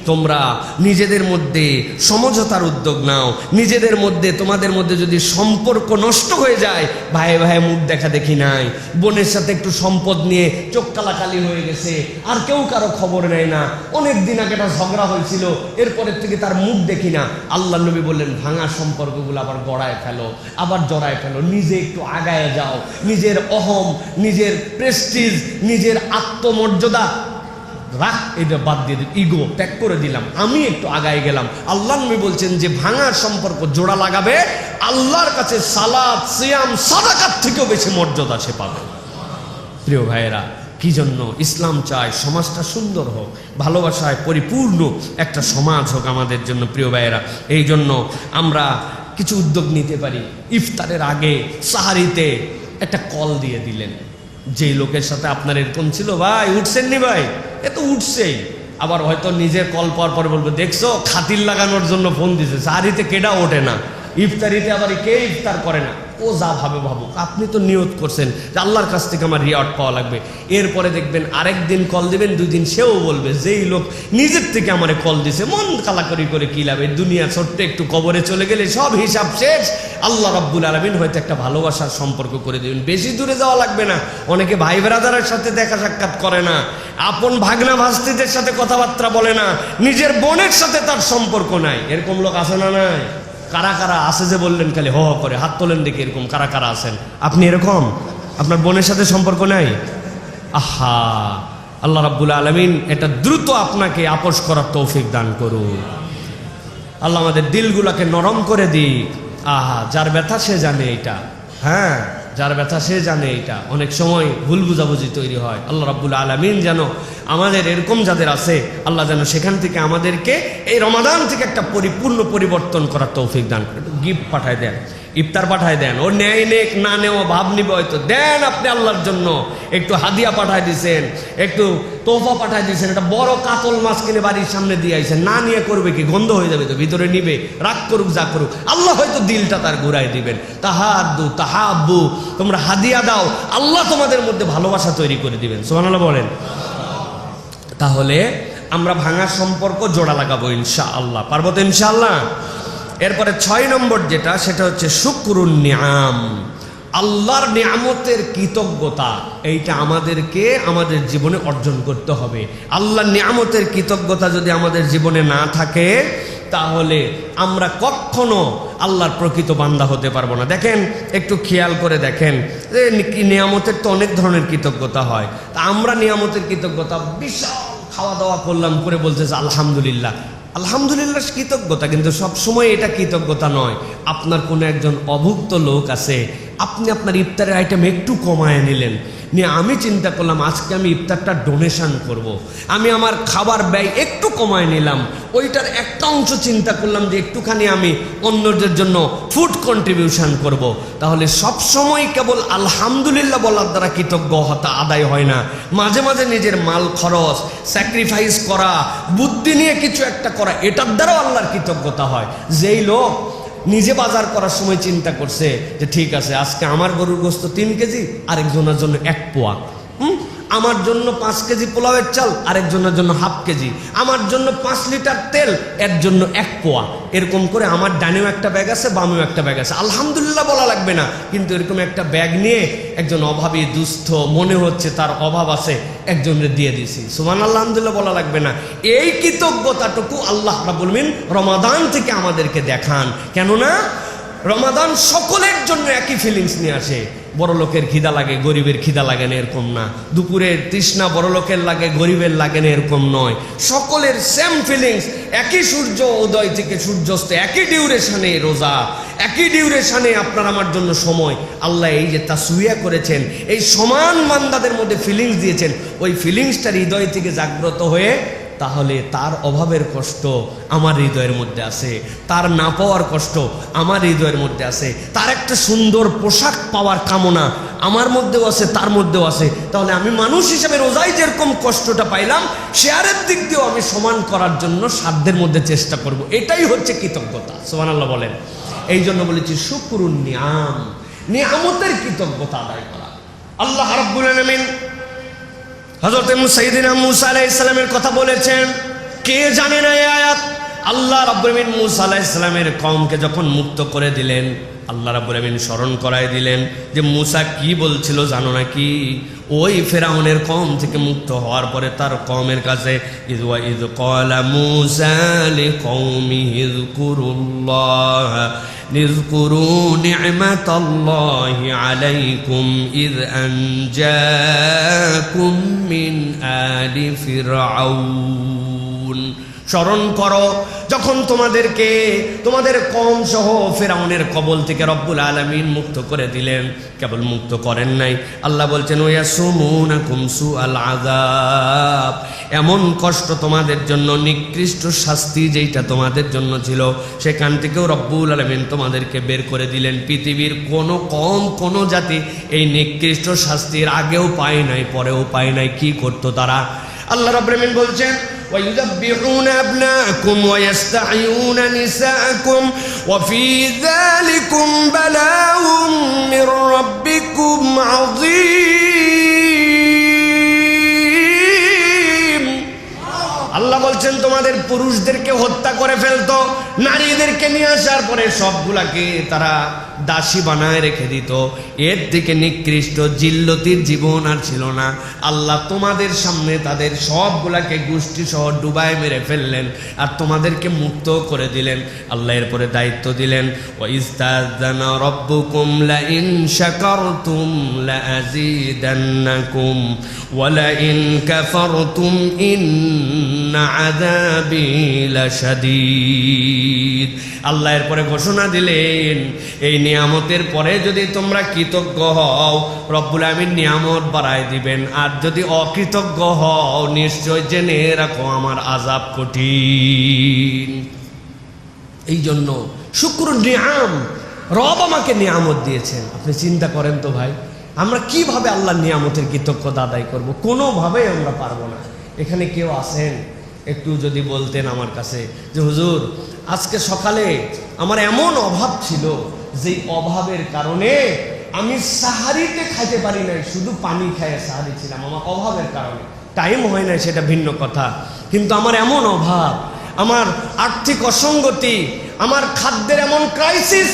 S1: তোমরা নিজেদের মধ্যে সমঝোতার উদ্যোগ নাও। নিজেদের মধ্যে, তোমাদের মধ্যে যদি সম্পর্ক নষ্ট হয়ে যায়, ভাই মুখ দেখা দেখি নাই, বোনের সাথে একটু সম্পদ নিয়ে চোখ কালাকালি হয়ে গেছে, আর কেউ কারো খবর নেয় না, অনেক দিন আগে একটা ঝগড়া হয়েছিল, এরপরের থেকে তার মুখ দেখি না। আল্লাহ নবী বললেন ভাঙা সম্পর্কগুলো আবার গড়ায় ফেলো, আবার জড়ায় ফেলো, নিজে একটু আগায় যাও, নিজের অহম, নিজের প্রেস্টিজ, নিজের আত্মমর্যাদা রাখ, এটা বাদ দিয়ে দিন, ইগো ত্যাগ করে দিলাম, আমি একটু আগায় গেলাম। আল্লাহ নবী বলছেন যে ভাঙার সম্পর্ক জোড়া লাগাবে, আল্লাহর কাছে সালাত, সিয়াম, সাদাকার থেকেও বেশি মর্যাদা সে পাবে। প্রিয় ভাইয়েরা, কি জন্য ইসলাম চায় সমাজটা সুন্দর হোক, ভালোবাসায় পরিপূর্ণ একটা সমাজ হোক আমাদের জন্য। প্রিয় ভাইয়েরা, এই জন্য আমরা কিছু উদ্যোগ নিতে পারি। ইফতারের আগে সাহারিতে একটা কল দিয়ে দিলেন, যেই লোকের সাথে আপনার এরকম ছিল, ভাই উঠছেন নি ভাই, এ তো উঠছেই, আবার হয়তো নিজে কল পাওয়ার পরে বলবো দেখছো খাতির লাগানোর জন্য ফোন দিছে, সাহারিতে কেডা ওঠে না, ইফতারিতে আবার কে ইফতার করে না, ও যা ভাবে ভাবুক, আপনি তো নিয়ত করছেন যে আল্লাহর কাছ থেকে আমার রিওয়ার্ড পাওয়া লাগবে। এরপরে দেখবেন আরেকদিন কল দিবেন, 2 দিন সেও বলবে যেই লোক নিজের থেকে আমারে কল দিছে, মন কালাকরি করে কি লাভ, দুনিয়া ছোট্ট একটু কবরে চলে গেলে সব হিসাব শেষ। আল্লাহ রাব্বুল আলামিন হয়তো একটা ভালোবাসার সম্পর্ক করে দেবেন, বেশি দূরে যাওয়া লাগবে না। অনেকে ভাই ব্রাদারের সাথে দেখা সাক্ষাৎ করে না, আপন ভাগনা ভাস্তিদের সাথে কথাবার্তা বলে না, নিজের বোনের সাথে তার সম্পর্ক নাই, এরকম লোক আছে না নাই? কারা কারা আছে যে বললেন খালি হ করে, হাত তোলেন দেখি, এরকম কারা কারা আছেন? আপনি এরকম, আপনার বোনের সাথে সম্পর্ক নাই? আহা, আল্লাহ রাব্বুল আলামিন এটা দ্রুত আপনাকে আপোষ করার তৌফিক দান করুন। আল্লাহ আমাদের দিলগুলোকে নরম করে দিক। আহা, যার ব্যথা সে জানে এটা। হ্যাঁ, যার ব্যথা সে জানে এটা। অনেক সময় ভুল বুঝাবুঝি তৈরি হয়। আল্লাহ রাব্বুল আলামিন যেন আমাদের এরকম যাদের আছে, আল্লাহ যেন সেখান থেকে আমাদেরকে এই রমাদান থেকে একটা পরিপূর্ণ পরিবর্তন করার তৌফিক দান করে। গিফট পাঠায় দেন, ইফতার পাঠায় দেন। ও নেয় নেক না নেওয়া ভাব নিবে হয়তো, দেন আপনি আল্লাহর জন্য। একটু হাদিয়া পাঠায় দিয়েছেন, একটু তোহফা পাঠায় দিয়েছেন, একটা বড় কাতল মাছ কিনে বাড়ির সামনে দিয়ে আইছেন, না নিয়ে করবে কি? গন্ধ হয়ে যাবে তো, ভিতরে নিবে, রাগ করুক যা করুক, আল্লাহ হয়তো দিলটা তার ঘুরাই দিবেন। তাহাদ্দু তাহাব্বু, তোমরা হাদিয়া দাও, আল্লাহ তোমাদের মধ্যে ভালোবাসা তৈরি করে দিবেন। সুবহানাল্লাহ বলেন। তাহলে আমরা ভাঙা সম্পর্ক জোড়া লাগাবো ইনশাআল্লাহ। পারবো তো ইনশাআল্লাহ? এরপরে 6 নম্বর যেটা, সেটা হচ্ছে শুকরুন নিআম, আল্লাহর নিয়ামতের কৃতজ্ঞতা। এইটা আমাদেরকে আমাদের জীবনে অর্জন করতে হবে। আল্লাহর নিয়ামতের কৃতজ্ঞতা যদি আমাদের জীবনে না থাকে, তাহলে আমরা কখনো আল্লাহর প্রকৃত বান্দা হতে পারবো না। দেখেন, একটু খেয়াল করে দেখেন যে নিয়ামতের তো অনেক ধরনের কৃতজ্ঞতা হয়। তা আমরা নিয়ামতের কৃতজ্ঞতা বিশাল খাওয়া দাওয়া করলাম, করে বলতেছে আলহামদুলিল্লাহ। আলহামদুলিল্লাহ কৃতজ্ঞতা, কিন্তু সবসময় এটা কৃতজ্ঞতা নয়। আপনার কোনো একজন অভুক্ত লোক আছে, আপনি আপনার ইফতারের আইটেম একটু কমায় নিলেন, নিয়ে আমি চিন্তা করলাম আজকে আমি ইফতারটা ডোনেশন করব। আমি আমার খাবার ব্যয় একটু কমায় নিলাম, ওইটার একটা অংশ চিন্তা করলাম যে একটুখানি আমি অন্যদের জন্য ফুড কন্ট্রিবিউশন করব। তাহলে সবসময় কেবল আলহামদুলিল্লাহ বলার দ্বারা কৃতজ্ঞতা আদায় হয় না। মাঝে মাঝে নিজের মাল খরচ, স্যাক্রিফাইস করা, বুদ্ধি নিয়ে কিছু একটা করা, এটার দ্বারাও আল্লাহর কৃতজ্ঞতা হয়। যেই লোক নিজে বাজার করার সময় চিন্তা করছে যে ঠিক আছে আজকে আমার গরুর গোস্ত 3 কেজি, আরেকজনের জন্য 1 পোয়া, আমার জন্য 5 কেজি পোলাওয়ের চাল, আরেকজনের জন্য 1/2 কেজি, আমার জন্য 5 লিটার তেল, এর জন্য 1 পোয়া। এরকম করে আমার ডানেও একটা ব্যাগ আছে, বামেও একটা ব্যাগ আছে। আলহামদুলিল্লাহ বলা লাগবে না, কিন্তু এরকম একটা ব্যাগ নিয়ে একজন অভাবী দুস্থ, মনে হচ্ছে তার অভাব আছে, একজনের দিয়ে দিছি, সুবহানাল্লাহ আলহামদুলিল্লাহ বলা লাগবে না। এই কৃতজ্ঞতাটুকু আল্লাহ রাব্বুল আলামিন রমাদান থেকে আমাদেরকে দেখান। কেননা রমাদান সকলের জন্য একই ফিলিংস নিয়ে আসে। বড় লোকের খিদা লাগে, গরিবের খিদা লাগে না এরকম না। দুপুরের তৃষ্ণা বড় লোকের লাগে, গরিবের লাগে না এরকম নয়। সকলের সেম ফিলিংস, একই সূর্য উদয় থেকে সূর্যাস্ত, একই ডিউরেশনে রোজা, একই ডিউরেশনে আপনার আমার জন্য সময়। আল্লাহ এই যে তাসউইয়া করেছেন, এই সমান বান্দাদের মধ্যে ফিলিংস দিয়েছেন, ওই ফিলিংসটা হৃদয় থেকে জাগ্রত হয়ে, তাহলে তার অভাবের কষ্ট আমার হৃদয়ের মধ্যে আছে, তার না পাওয়ার কষ্ট আমার হৃদয়ের মধ্যে আছে, তার একটা সুন্দর পোশাক পাওয়ার কামনা আমার মধ্যেও আছে, তার মধ্যেও আছে। তাহলে আমি মানুষ হিসেবে রোজায় যেরকম কষ্টটা পাইলাম, শেয়ারের দিক দিয়েও আমি সমান করার জন্য সাধ্যের মধ্যে চেষ্টা করব। এটাই হচ্ছে কৃতজ্ঞতা। সুবহানাল্লাহ বলেন। এই জন্য বলেছি শুকরুন নিআম, নিয়ামতের কৃতজ্ঞতা আদায় করা। আল্লাহ রাব্বুল আলামিন হযরত সাইয়্যিদিনা মূসা আলাইহিস সালামের কথা বলেছেন। কে জানে না এই আয়াত? আল্লাহ রাব্বুল আলামিন মূসা আলাইহিস সালামের কওমকে যখন মুক্ত করে দিলেন, আল্লাহ রাব্বুল আলামিন স্মরণ করায় দিলেন যে মূসা কি বলছিল জানো নাকি? ওই ফেরাউনের কওম থেকে মুক্ত হওয়ার পরে তার কওমের কাছে ইয ক্বালা মূসা লিকওমিহি যকুরুল্লাহ اذكروا نعمة الله عليكم إذ أنجاكم من آل فرعون। স্মরণ করো যখন তোমাদেরকে তোমাদের কওম সহ ফেরাউনের কবল থেকে রব্বুল আলামিন মুক্ত করে দিলেন। কেবল মুক্ত করেন নাই, আল্লাহ বলছেন ওয়াসুমুনাকুম সুআল আযাব, এমন কষ্ট তোমাদের জন্য, নিকৃষ্ট শাস্তি যেটা তোমাদের জন্য ছিল, সেখান থেকেও রব্বুল আলামিন তোমাদেরকে বের করে দিলেন। পৃথিবীর কোনো কওম, কোনো জাতি এই নিকৃষ্ট শাস্তির আগেও পায় নাই, পরেও পায় নাই। কি করতো তারা? আল্লাহ রাব্বুল আলামিন বলছেন وَيُذَبِّحُونَ أَبْنَاءَكُمْ وَيَسْتَحْيُونَ نِسَاءَكُمْ وَفِي ذَلِكُمْ بَلَاءٌ مِّن رَّبِّكُمْ عَظِيمٌ। আল্লাহ বলছেন তোমাদের পুরুষদেরকে হত্যা করে ফেলতো, নারীদেরকে নিয়ে আসার পরে সবগুলাকে তারা দাসী বানায় রেখে দিত, এর থেকে নিকৃষ্ট জিল্লতির জীবন আর ছিল না। আল্লাহ তোমাদের সামনে তাদের সবগুলাকে গোষ্ঠী সহ ডুবায় মেরে ফেললেন আর তোমাদেরকে মুক্ত করে দিলেন। আল্লাহ এরপরে দায়িত্ব দিলেন, ওয়াইস্তাযানা রাব্বুকুম লাইন শাকারতুম লাযীদান্নাকুম ওয়া লাইন কাফারতুম ইন্না আযাবি লাশাদীদ। আল্লাহ এরপরে ঘোষণা দিলেন, এই নিয়ামতের পরে যদি তোমরা কৃতজ্ঞ হও রব্বুল আমিন নিয়ামত বাড়ায় দিবেন, আর যদি অকৃতজ্ঞ হও নিশ্চয় জেনে রাখো আমার আযাব কঠিন। এই জন্য শুকরুন নিয়াম, রব আমাকে নিয়ামত দিয়েছেন। আপনি চিন্তা করেন তো ভাই, আমরা কিভাবে আল্লাহর নিয়ামতের কৃতজ্ঞতা আদায় করব? কোনোভাবেই আমরা পারবো না। এখানে কেউ আছেন একটু যদি বলতেন আমার কাছে যে হুজুর আজকে সকালে আমার এমন অভাব ছিল, যেই অভাবের কারণে আমি সাহারিতে খাইতে পারি নাই, শুধু পানি খাইয়ে সাহারি ছিলাম, আমার অভাবের কারণে। টাইম হয় নাই সেটা ভিন্ন কথা, কিন্তু আমার এমন অভাব, আমার আর্থিক অসঙ্গতি, আমার খাদ্যের এমন ক্রাইসিস,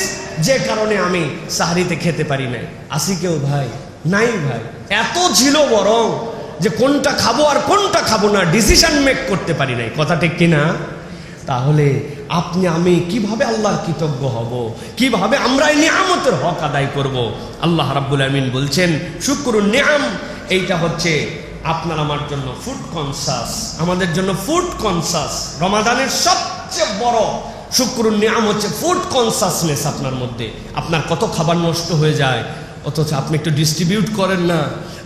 S1: যে কারণে আমি সাহারিতে খেতে পারি নাই। আসি কেউ ভাই? নাই ভাই। এত ছিল বরং যে কোনটা খাবো আর কোনটা খাবো না ডিসিশন মেক করতে পারি নাই। কথা ঠিক কিনা? তাহলে আপনি আমি কিভাবে আল্লাহর কৃতজ্ঞ হব? কিভাবে আমরা এই নিয়ামতের হক আদায় করব? আল্লাহ রাব্বুল আমিন বলছেন শুকরুন নিয়াম, এইটা হচ্ছে আপনার আমার জন্য ফুড কনসাস, আমাদের জন্য ফুড কনসাস। রমাদানের সবচেয়ে বড় শুকরুন নিয়াম হচ্ছে ফুড কনসাসনেস আপনার মধ্যে। আপনার কত খাবার নষ্ট হয়ে যায়, অথচ আপনি একটু ডিস্ট্রিবিউট করেন না,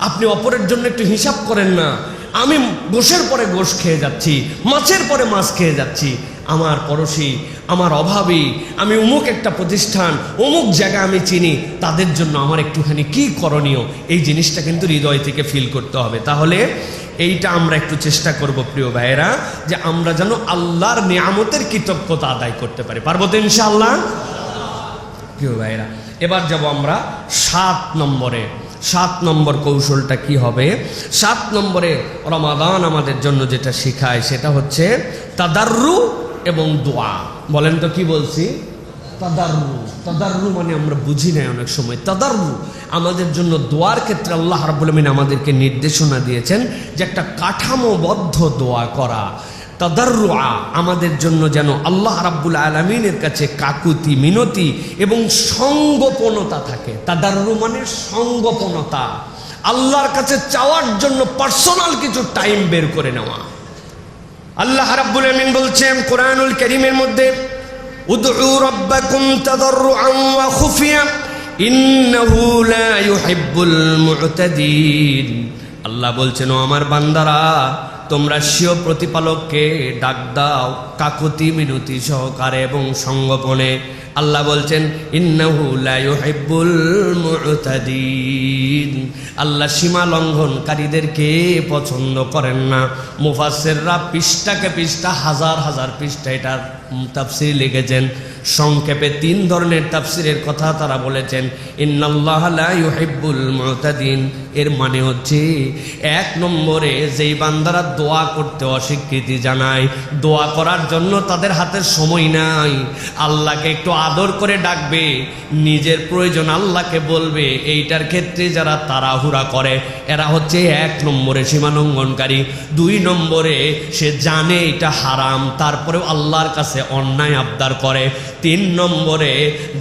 S1: আপনি অপরের জন্য একটু হিসাব করেন না। আমি গোশের পরে গোশ খেয়ে যাচ্ছি, মাছের পরে মাছ খেয়ে যাচ্ছি, আমার পড়োশি, আমার অভাবী, আমি অমুক একটা প্রতিষ্ঠান, অমুক জায়গা আমি চিনি, তাদের জন্য আমার একটুখানি কি করণীয়, এই জিনিসটা কিন্তু হৃদয় থেকে ফিল করতে হবে। তাহলে এইটা আমরা একটু চেষ্টা করব প্রিয় ভাইয়েরা, যে আমরা যেন আল্লাহর নিয়ামতের কৃতজ্ঞতা আদায় করতে পারি। পারবো তো ইনশাআল্লাহ? প্রিয় ভাইয়েরা, এবার যাব আমরা 7 নম্বরে। 7 নম্বর কৌশলটা কি হবে? 7 নম্বরে রমাদান আমাদের জন্য যেটা শেখায় সেটা হচ্ছে তাদাররু এবং দোয়া। বলেন তো কি বলছি? তাদাররু। তাদাররু মানে আমরা বুঝি না অনেক সময়। তাদাররু আমাদের জন্য দোয়ার ক্ষেত্রে আল্লাহ রাব্বুল আমিন আমাদেরকে নির্দেশনা দিয়েছেন যে একটা কাঠামোবদ্ধ দোয়া করা। তাদাররুআ আমাদের জন্য যেন আল্লাহ রাব্বুল আলামিনের কাছে কাকুতি মিনতি এবং সঙ্গোপনতা থাকে। তাদাররু মানে সঙ্গোপনতা, আল্লাহর কাছে চাওয়ার জন্য পার্সোনাল কিছু টাইম বের করে নেওয়া। আল্লাহ রাব্বুল আমিন বলছেন কোরআনুল কারীমের মধ্যে, উদউ রাব্বাকুম তাদাররুআন ওয়া খুফিয়া ইন্নাহু লা ইউহিব্বুল মু'তাদিন। আল্লাহ বলছেন, ও আমার বান্দারা, তোমরা স্বীয় প্রতিপালককে ডাক দাও কাকুতি মিনতি সহকারে এবং সঙ্গোপনে। আল্লাহ বলছেন ইন্নাহু লা ইউহিব্বুল মু'তাদিন, আল্লাহ সীমা লঙ্ঘনকারীদেরকে পছন্দ করেন না। মুফাসসিররা পৃষ্ঠাকে পৃষ্ঠা, হাজার হাজার পৃষ্ঠা এটার তাফসীর লিখেছেন। সংক্ষেপে 3 ধরনের তাফসীরের কথা তারা বলেছেন। ইন্নাল্লাহা লা ইউহিব্বুল মু'তাদিন এর মানে হচ্ছে 1 নম্বরে যেই বান্দারা দোয়া করতে অস্বীকৃতি জানায়, দোয়া করার জন্য তাদের হাতে সময় নাই, আল্লাহকে একটু আদর করে ডাকবে, নিজের প্রয়োজন আল্লাহকে বলবে, এইটার ক্ষেত্রে যারা তাড়াহুড়া করে এরা হচ্ছে 1 নম্বরে সীমালঙ্ঘনকারী। 2 নম্বরে সে জানে এটা হারাম, তারপরেও আল্লাহর কাছে অন্যায় আবদার করে। 3 নম্বরে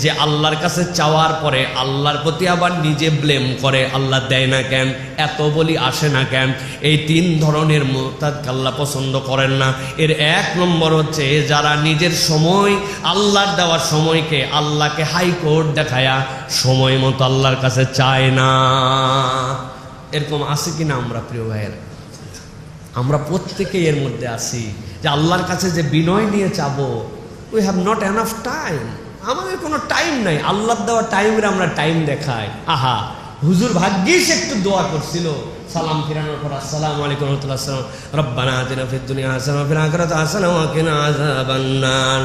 S1: যে আল্লাহর কাছে চাওয়ার পরে আল্লাহর প্রতি আবার নিজে ব্লেম করে, আল্লাহ দেয় না কেন, এত বলি আসে না কেন। এই 3 ধরনের মুরতাদকে আল্লাহ পছন্দ করেন না। এর 1 নম্বর হচ্ছে যারা নিজের সময়, আল্লাহর দেওয়ার সময়কে আল্লাহকে হাইকোর্ট দেখায়া সময় মতো আল্লাহর কাছে চায় না। এরকম আছে কিনা আমরা প্রিয় ভাইয়ের? আমরা প্রত্যেকেই এর মধ্যে আছি যে আল্লাহর কাছে যে বিনয় নিয়ে চাবো, we have not enough time, আমাদের কোনো টাইম নাই। আল্লাহর দেওয়া টাইমে আমরা টাইম দেখাই। আহা, হুজুর ভাগ্যিস একটু দোয়া করছিল, সালাম ফিরানোর পর আসসালামু আলাইকুম ওয়া রাহমাতুল্লাহ, আসসালাম রব্বানা আতিনা ফিদ দুনিয়া হাসানাহ ওয়া ফিল আখিরাতি হাসানাহ ওয়া কিনা আযাবান্নার।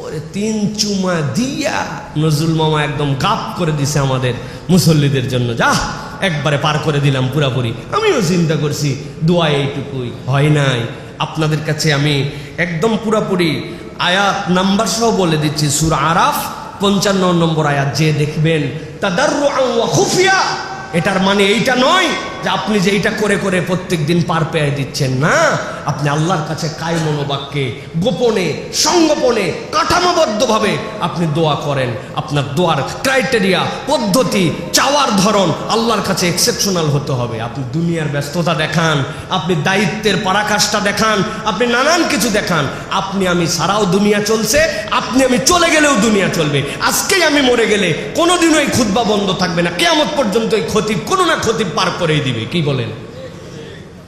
S1: ওরে 3 চুমা দিয়া নজরুল মামা একদম গাপ করে দিছে আমাদের মুসল্লিদের জন্য। যা একবারে পার করে দিলাম পুরাপুরি। আমিও চিন্তা করছি দোয়া এইটুকুই, হয় নাই। আপনাদের কাছে আমি একদম পুরাপুরি আয়াত নাম্বার সহ বলে দিচ্ছি। সূরা আরাফ 55 নম্বর আয়াত যে দেখবেন তাদাররুআন ওয়া খুফিয়া, এটার মানে এইটা নয় যে আপনি যে এইটা করে করে প্রত্যেক দিন পার পেয়ে দিচ্ছেন, না, আপনি আল্লাহর কাছে কায় মনোবাক্যে গোপনে সংগোপনে কাঠামোবদ্ধভাবে আপনি দোয়া করেন। আপনার দোয়ার ক্রাইটেরিয়া, পদ্ধতি, চাওয়ার ধরন আল্লাহর কাছে এক্সেপশনাল হতে হবে। আপনি দুনিয়ার ব্যস্ততা দেখান, আপনি দায়িত্বের পরাকাষ্ঠা দেখান, আপনি নানান কিছু দেখান, আপনি আমি ছাড়াও দুনিয়া চলছে, আপনি আমি চলে গেলেও দুনিয়া চলবে। আজকেই আমি মরে গেলে কোনোদিনও এই খুতবা বন্ধ থাকবে না, কিয়ামত পর্যন্ত এই খতিব কোনো না খতিব পার করেই দিবে। কি বলেন?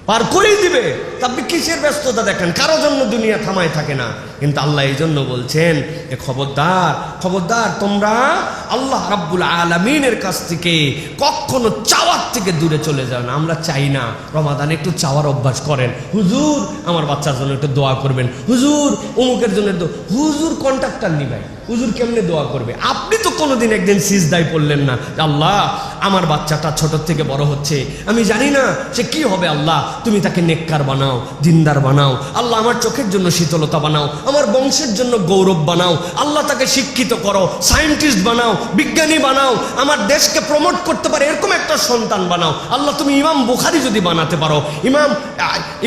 S1: পার করেই দিবে। আপনি কিসের ব্যস্ততা দেখেন? কারো জন্য দুনিয়া থামায় থাকে না। কিন্তু আল্লাহ এই জন্য বলছেন যে খবরদার খবরদার, তোমরা আল্লাহ রাব্বুল আলামিনের কাছ থেকে কখনো চাওয়ার থেকে দূরে চলে যাও না। আমরা চাই না রমাদানে একটু চাওয়ার অভ্যাস করেন, হুজুর আমার বাচ্চার জন্য একটু দোয়া করবেন, হুজুর অমুকের জন্য, হুজুর কন্ট্রাক্টর নি ভাই, হুজুর কেমনে দোয়া করবে? আপনি তো কোনোদিন একদিন সিজদায় পড়লেন না, আল্লাহ আমার বাচ্চাটা ছোট থেকে বড় হচ্ছে, আমি জানি না সে কি হবে, আল্লাহ তুমি তাকে নেককার বানাও, দিনদার বানাও, আল্লাহ আমার চোখের জন্য শীতলতা বানাও, আমার বংশের জন্য গৌরব বানাও, আল্লাহ তাকে শিক্ষিত করো, সায়েন্টিস্ট বানাও, বিজ্ঞানী বানাও, আমার দেশকে প্রমোট করতে পারে এরকম একটা সন্তান বানাও। আল্লাহ তুমি ইমাম বুখারী যদি বানাতে পারো, ইমাম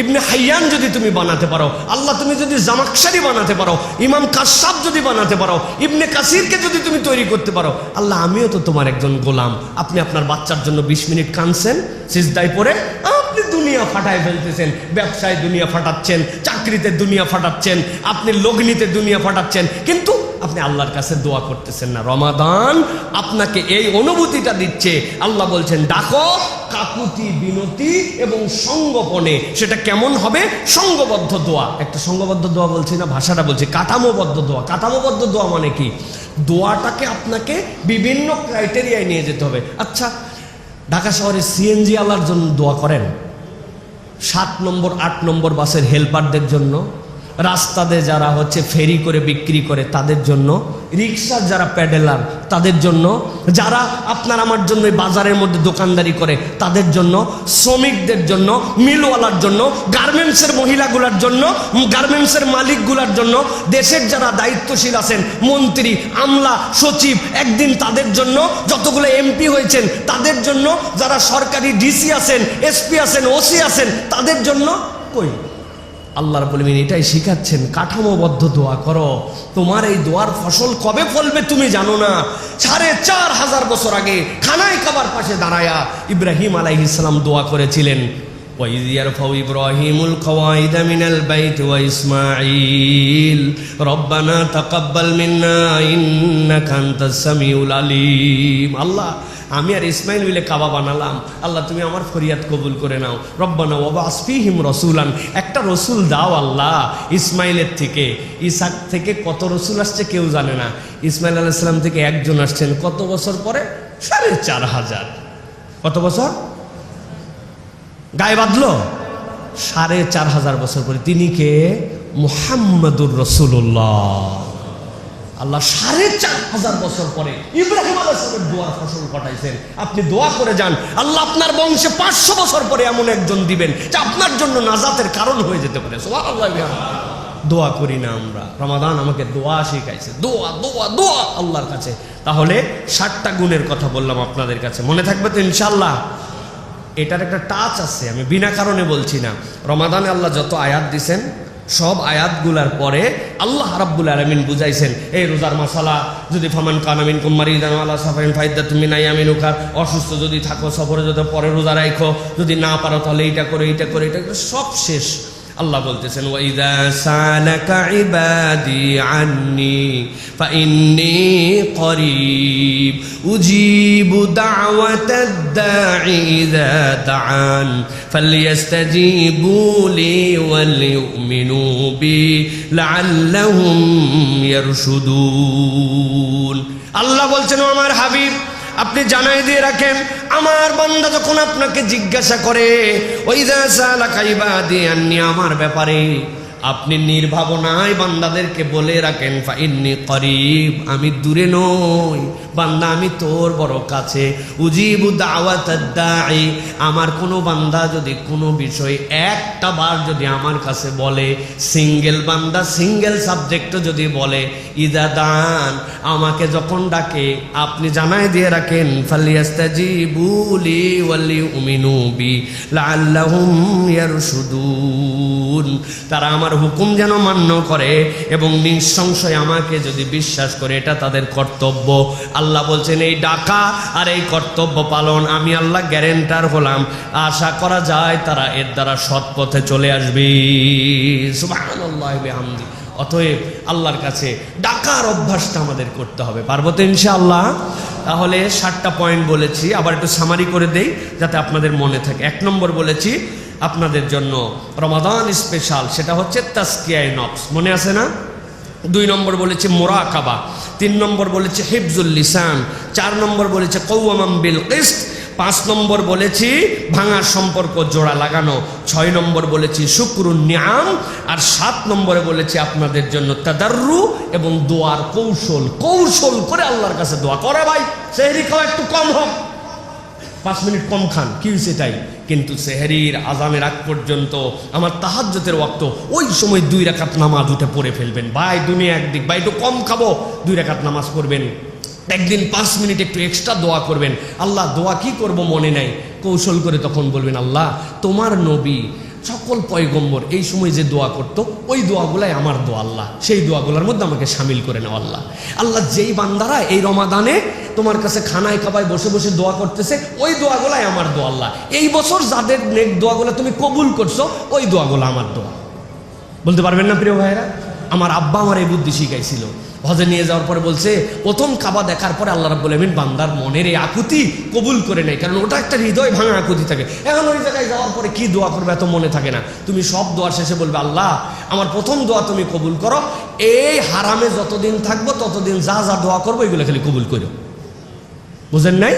S1: ইবনে হাইয়ান যদি তুমি বানাতে পারো, আল্লাহ তুমি যদি জামাকশারি বানাতে পারো, ইমাম কাশাব যদি বানাতে পারো, ইবনে কাসিরকে যদি তুমি তৈরি করতে পারো, আল্লাহ আমিও তো তোমার একজন গোলাম। আপনি আপনার বাচ্চার জন্য 20 মিনিট কাঁদছেন সিজদায় পড়ে, আপনি দুনিয়া ফাটায় ফেলতেছেন, ব্যবসায় দুনিয়া ফাটাচ্ছেন, চাকরিতে দুনিয়া ফাটাচ্ছেন, আপনি লগ্নিতে দুনিয়া ফাটাচ্ছেন, কিন্তু আপনি আল্লাহর কাছে দোয়া করতেছেন না। রমাদান আপনাকে এই অনুভূতিটা দিচ্ছে। আল্লাহ বলছেন ডাকো কাকুতি বিনতি এবং সঙ্গোপনে। সেটা কেমন হবে? সঙ্গবদ্ধ দোয়া। একটা সঙ্গবদ্ধ দোয়া বলছি না, ভাষাটা বলছি কাঠামোবদ্ধ দোয়া। কাঠামোবদ্ধ দোয়া মানে কি? দোয়াটাকে আপনাকে বিভিন্ন ক্রাইটেরিয়ায় নিয়ে যেতে হবে। আচ্ছা, ঢাকা শহরে সিএনজি আলার জন্য দোয়া করেন, 7 নম্বর 8 নম্বর বাসের হেল্পারদের জন্য, রাস্তাতে যারা ফেরি করে বিক্রি করে তাদের জন্য, রিক্সার যারা প্যাডেলার তাদের জন্য, যারা আপনার আমার জন্য বাজারের মধ্যে দোকানদারি করে তাদের জন্য, শ্রমিকদের জন্য, মিলওয়ালার জন্য, গার্মেন্টসের মহিলাগুলার জন্য, গার্মেন্টসের মালিকগুলার জন্য, দেশের যারা দায়িত্বশীল আছেন, মন্ত্রী, আমলা, সচিব, একদিন তাদের জন্য, যতগুলো এমপি হয়েছেন তাদের জন্য, যারা সরকারি ডিসি আছেন, এসপি আছেন, ওসি আছেন তাদের জন্য। কই আল্লাহ রাব্বুল আলামিন এটাই শিখাচ্ছেন, কাঠামোবদ্ধ দোয়া করো। তোমার এই দোয়ার ফসল কবে ফলবে তুমি জানো না। 4500 বছর আগে খানায় কাবার পাশে দাঁড়ায়া ইব্রাহিম আলাইহিস সালাম দোয়া করেছিলেন, وَإِذْ يَرْفَعُ إِبْرَاهِيمُ الْقَوَاعِدَ مِنَ الْبَيْتِ وَإِسْمَاعِيلُ رَبَّنَا تَقَبَّلْ مِنَّا إِنَّكَ أَنْتَ السَّمِيعُ الْعَلِيمُ। আল্লাহ আমি আর ইসমাইল মিলে কাবা বানালাম, আল্লাহ তুমি আমার ফরিয়াদ কবুল করে নাও। রব্বানা ওয়াবআস ফীহিম রাসূলান, একটা রসুল দাও আল্লাহ। ইসমাইলের থেকে, ইসাক থেকে কত রসুল আসছে কেউ জানে না। ইসমাইল আলাইহিস সালাম থেকে একজন আসছেন কত বছর পরে? 4500। কত বছর গায়ে বাঁধলো? 4500 বছর পরে। তিনি কে? মুহাম্মাদুর রাসূলুল্লাহ। আল্লাহ 4500 বছর পরে ইব্রাহিম আলাইহিস সালামের দোয়ার ফসল পাঠাইছেন। আপনি দোয়া করে যান, আল্লাহ আপনার বংশে 500 বছর পরে এমন একজন দিবেন যে আপনার জন্য নাজাতের কারণ হয়ে যেতে পারে। সুবহানাল্লাহ। দোয়া করি না আমরা? রমাদান আমাকে দোয়া শিখাইছে, দোয়া দোয়া দোয়া আল্লাহর কাছে। তাহলে 60টা গুণের কথা বললাম আপনাদের কাছে, মনে থাকবে তো ইনশাআল্লাহ? এটার একটা টাচ আছে, আমি বিনা কারণে বলছি না। রমাদানে আল্লাহ যত আয়াত দিছেন সব আয়াতগুলার পরে আল্লাহ রাব্বুল আলামিন বুঝাইছেন এই রোজার মশালা। যদি ফামান কানা মিনকুম মারিদান আলা সাফারিন ফাইদ্দাতুম মিন আইয়ামিন উখার, অসুস্থ যদি থাকো সফরে যদি পরে রোজা রাখো, যদি না পারো তাহলে এইটা করে এইটা করে এইটা করে, সব শেষ। আল্লাহ বলতেছেন ওয়াইদা সালাকা ইবাদি আন্নি ফাইন্নী করিব উজিবু দাওয়াতাদ দাঈ ইযা দাআন ফালইস্তাজিবু লি ওয়াল ইউমিনু বি লাআল্লাহুম ইয়ারশুদুন। আল্লাহ বলছেন ও আমার হাবিব, আপনি জানাই দিয়ে রাখেন, আমার বান্দা যখন আপনাকে জিজ্ঞাসা করে ওয়াইদা সালাকা ইবাদি আন্নি, আমার ব্যাপারে, আপনি নির্ভাবনায় বান্দাদেরকে বলে রাখেন ফাইন্নী করিব, আমি দূরে নই বান্দা, আমি তোর বড় কাছে। উজিবু দাওয়াতাদ দাঈ, আমার কোনো বান্দা যদি কোনো বিষয় একটা বার যদি আমার কাছে বলে, সিঙ্গেল বান্দা সিঙ্গেল সাবজেক্টও যদি বলে, ইদা দান, আমাকে যখন ডাকে, আপনি জানাই দিয়ে রাখেন ফালিয়াস্তাজিবু লি ওয়ালিউমিনু বি লাআল্লাহুম ইয়ারশুদুন, তারা আমার হুকুম যেন মান্য করে এবং নিঃসংশয় আমাকে যদি বিশ্বাস করে, এটা তাদের কর্তব্য। আল্লাহ বলছেন এই ডাকা আর এই কর্তব্য পালন আমি আল্লাহ গ্যারেন্টার হলাম, আশা করা যায় তারা এর দ্বারা সৎ পথে চলে আসবে। সুবহানাল্লাহি বিহামদি। অতএব আল্লাহর কাছে ডাকার অভ্যাসটা আমাদের করতে হবে। পারবো তো ইনশাআল্লাহ? তাহলে 7টা পয়েন্ট বলেছি, আবার একটু সামারি করে দেই যাতে আপনাদের মনে থাকে। 1 নম্বর বলেছি আপনাদের জন্য রমাদান স্পেশাল, সেটা হচ্ছে তাজকিয়ায়ে নফস, মনে আছে না? 2 নম্বর বলেছি মুরাকাবা, 3 নম্বর বলেছি হিফজুল লিসান, 4 নম্বর বলেছি কওয়ামান বিল কিসত, 5 নম্বর বলেছি ভাঙা সম্পর্ক জোড়া লাগানো, 6 নম্বর বলেছি শুকরুন নিআম, আর 7 নম্বরে বলেছি আপনাদের জন্য তাদাররু এবং দোয়ার কৌশল। কৌশল করে আল্লাহর কাছে দোয়া করে। ভাই সেহরি খাওয়া একটু কম হোক, 5 মিনিট কম খান, কি হয়েছে তাই, কিন্তু সেহরির আজানের আগ পর্যন্ত আমার তাহাজ্জুদের ওয়াক্ত, ওই সময় 2 রাকাত নামাজ উঠে পড়ে ফেলবেন। ভাই দুনিয়া একদিক, ভাই একটু কম খাবো, 2 রাকাত নামাজ পড়বেন। একদিন 5 মিনিট একটু এক্সট্রা দোয়া করবেন। আল্লাহ দোয়া কি করব মনে নাই, কৌশল করে তখন বলবেন আল্লাহ তোমার নবী সকল পয়গম্বর এই সময় যে দোয়া করতো, ওই দোয়াগুলাই আমার দোয়া, আল্লাহ সেই দোয়াগুলোর মধ্যে আমাকে শামিল করে নাও। আল্লাহ আল্লাহ যেই বান্দারা এই রমাদানে তোমার কাছে খানায় খাবায় বসে বসে দোয়া করতেছে, ওই দোয়াগুলাই আমার দোয়া। আল্লাহ এই বছর যাদের নেক দোয়াগুলো তুমি কবুল করছো, ওই দোয়াগুলো আমার দোয়া। বলতে পারবেন না প্রিয় ভাইয়েরা? আমার আব্বা আমার এই বুদ্ধি শিখাইছিল। হজে নিয়ে যাওয়ার পরে বলছে, প্রথম কাবা দেখার পরে আল্লাহ রাব্বুল আমিন বান্দার মনের এই আকুতি কবুল করে নেয়, কারণ ওটা একটা হৃদয় ভাঙা আকুতি থাকে। এখন ওই জায়গায় যাওয়ার পরে কি দোয়া করবে এত মনে থাকে না। তুমি সব দোয়ার শেষে বলবে আল্লাহ আমার প্রথম দোয়া তুমি কবুল করো, এই হারামে যতদিন থাকবো ততদিন যা যা দোয়া করবো এগুলো খালি কবুল করো। বুঝেন নাই?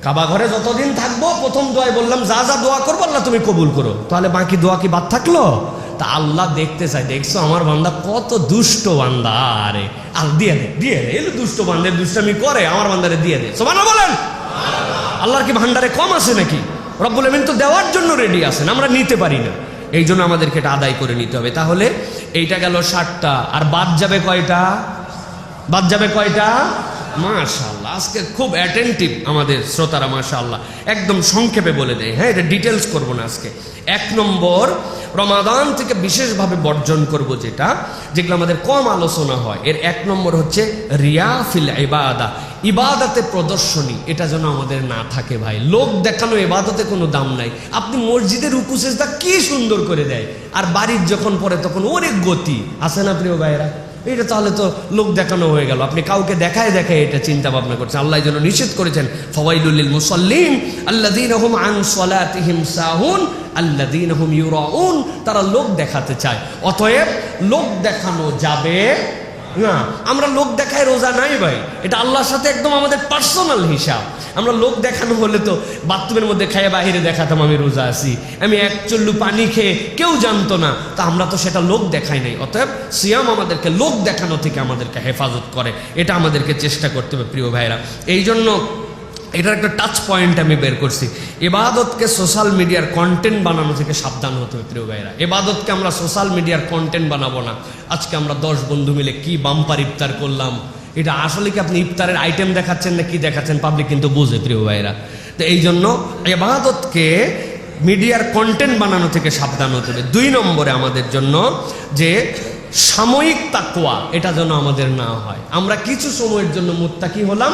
S1: কাবা ঘরে যতদিন থাকবো প্রথম দোয়ায় বললাম যা যা দোয়া করবো আল্লাহ তুমি কবুল করো, তাহলে বাকি দোয়া কি বাদ থাকলো? তা আল্লাহ দেখতে চাই, দেখছো আমার বান্দা কত দুষ্ট বান্দা, আরে আল দিয়ে দে দিয়ে দে, এই দুষ্ট বান্দার দুষ্টামি করে, আমার বান্দারে দিয়ে দে। সুবহানাল্লাহ বলেন। আল্লাহর কি ভান্ডারে কম আছে নাকি? রব্বুল আমিন তো দেওয়ার জন্য রেডি আছেন, আমরা নিতে পারি না, এই জন্য আমাদেরকে এটা আদায় করে নিতে হবে। তাহলে এইটা গেল 7টা, আর বাদ যাবে কয়টা? বাদ যাবে কয়টা? মাশাআল্লাহ, আজকে খুব অ্যাটেন্টিভ আমাদের শ্রোতারা, মাশাআল্লাহ। একদম সংক্ষেপে বলে দেয়, হ্যাঁ এটা ডিটেলস করবো না আজকে। 1 নম্বর রমাদান থেকে বিশেষভাবে বর্জন করব যেগুলো আমাদের কম আলোচনা হয়, এর 1 নম্বর হচ্ছে রিয়া ফিল ইবাদা, ইবাদতে প্রদর্শনী, এটা যেন আমাদের না থাকে। ভাই লোক দেখানো ইবাদতে কোনো দাম নাই। আপনি মসজিদের রুকু সিজদা কি সুন্দর করে দেয়, আর বাড়ির যখন পড়ে তখন অনেক গতি আছে না প্রিয় ভাইয়েরা? এটা তাহলে তো লোক দেখানো হয়ে গেল। আপনি কাউকে দেখায় দেখায় এটা চিন্তা ভাবনা করছেন। আল্লাহ যেন নিষেধ করেছেন ফাওয়াইলুল লিল মুসাল্লিন আল্লাযীনা হুম আন সালাতিহিম সাহুন আল্লাযীনা হুম ইউরাউন, তারা লোক দেখাতে চায়। অতএব লোক দেখানো যাবে না। আমরা লোক দেখায় রোজা নাই ভাই, এটা আল্লাহর সাথে একদম আমাদের পার্সোনাল হিসাব। আমরা লোক দেখানো হলে তো বাথরুমের মধ্যে খাইয়ে বাহিরে দেখাতাম আমি রোজা আছি, আমি 1 চুল্লু পানি খেয়ে কেউ জানতো না, তা আমরা তো সেটা লোক দেখাই নাই। অতএব সিয়াম আমাদেরকে লোক দেখানো থেকে আমাদেরকে হেফাজত করে, এটা আমাদেরকে চেষ্টা করতে হবে প্রিয় ভাইরা। এই জন্য এটার একটা টাচ পয়েন্ট আমি বের করছি, ইবাদতকে সোশ্যাল মিডিয়ার কন্টেন্ট বানানো থেকে সাবধান হতে হবে প্রিয় ভাইরা। ইবাদতকে আমরা সোশ্যাল মিডিয়ার কন্টেন্ট বানাবো না। আজকে আমরা 10 বন্ধু মিলে কি বাম্পার ইফতার করলাম, এটা আসলে কি আপনি ইফতারের আইটেম দেখাচ্ছেন না কি দেখাচ্ছেন, পাবলিক কিন্তু বোঝে প্রিয় ভাইরা। তো এই জন্য ইবাদতকে মিডিয়ার কন্টেন্ট বানানো থেকে সাবধান হতে হবে। 2 নম্বরে আমাদের জন্য যে সাময়িক তাকওয়া, এটা যেন আমাদের না হয়। আমরা কিছু সময়ের জন্য মুত্তাকি হলাম,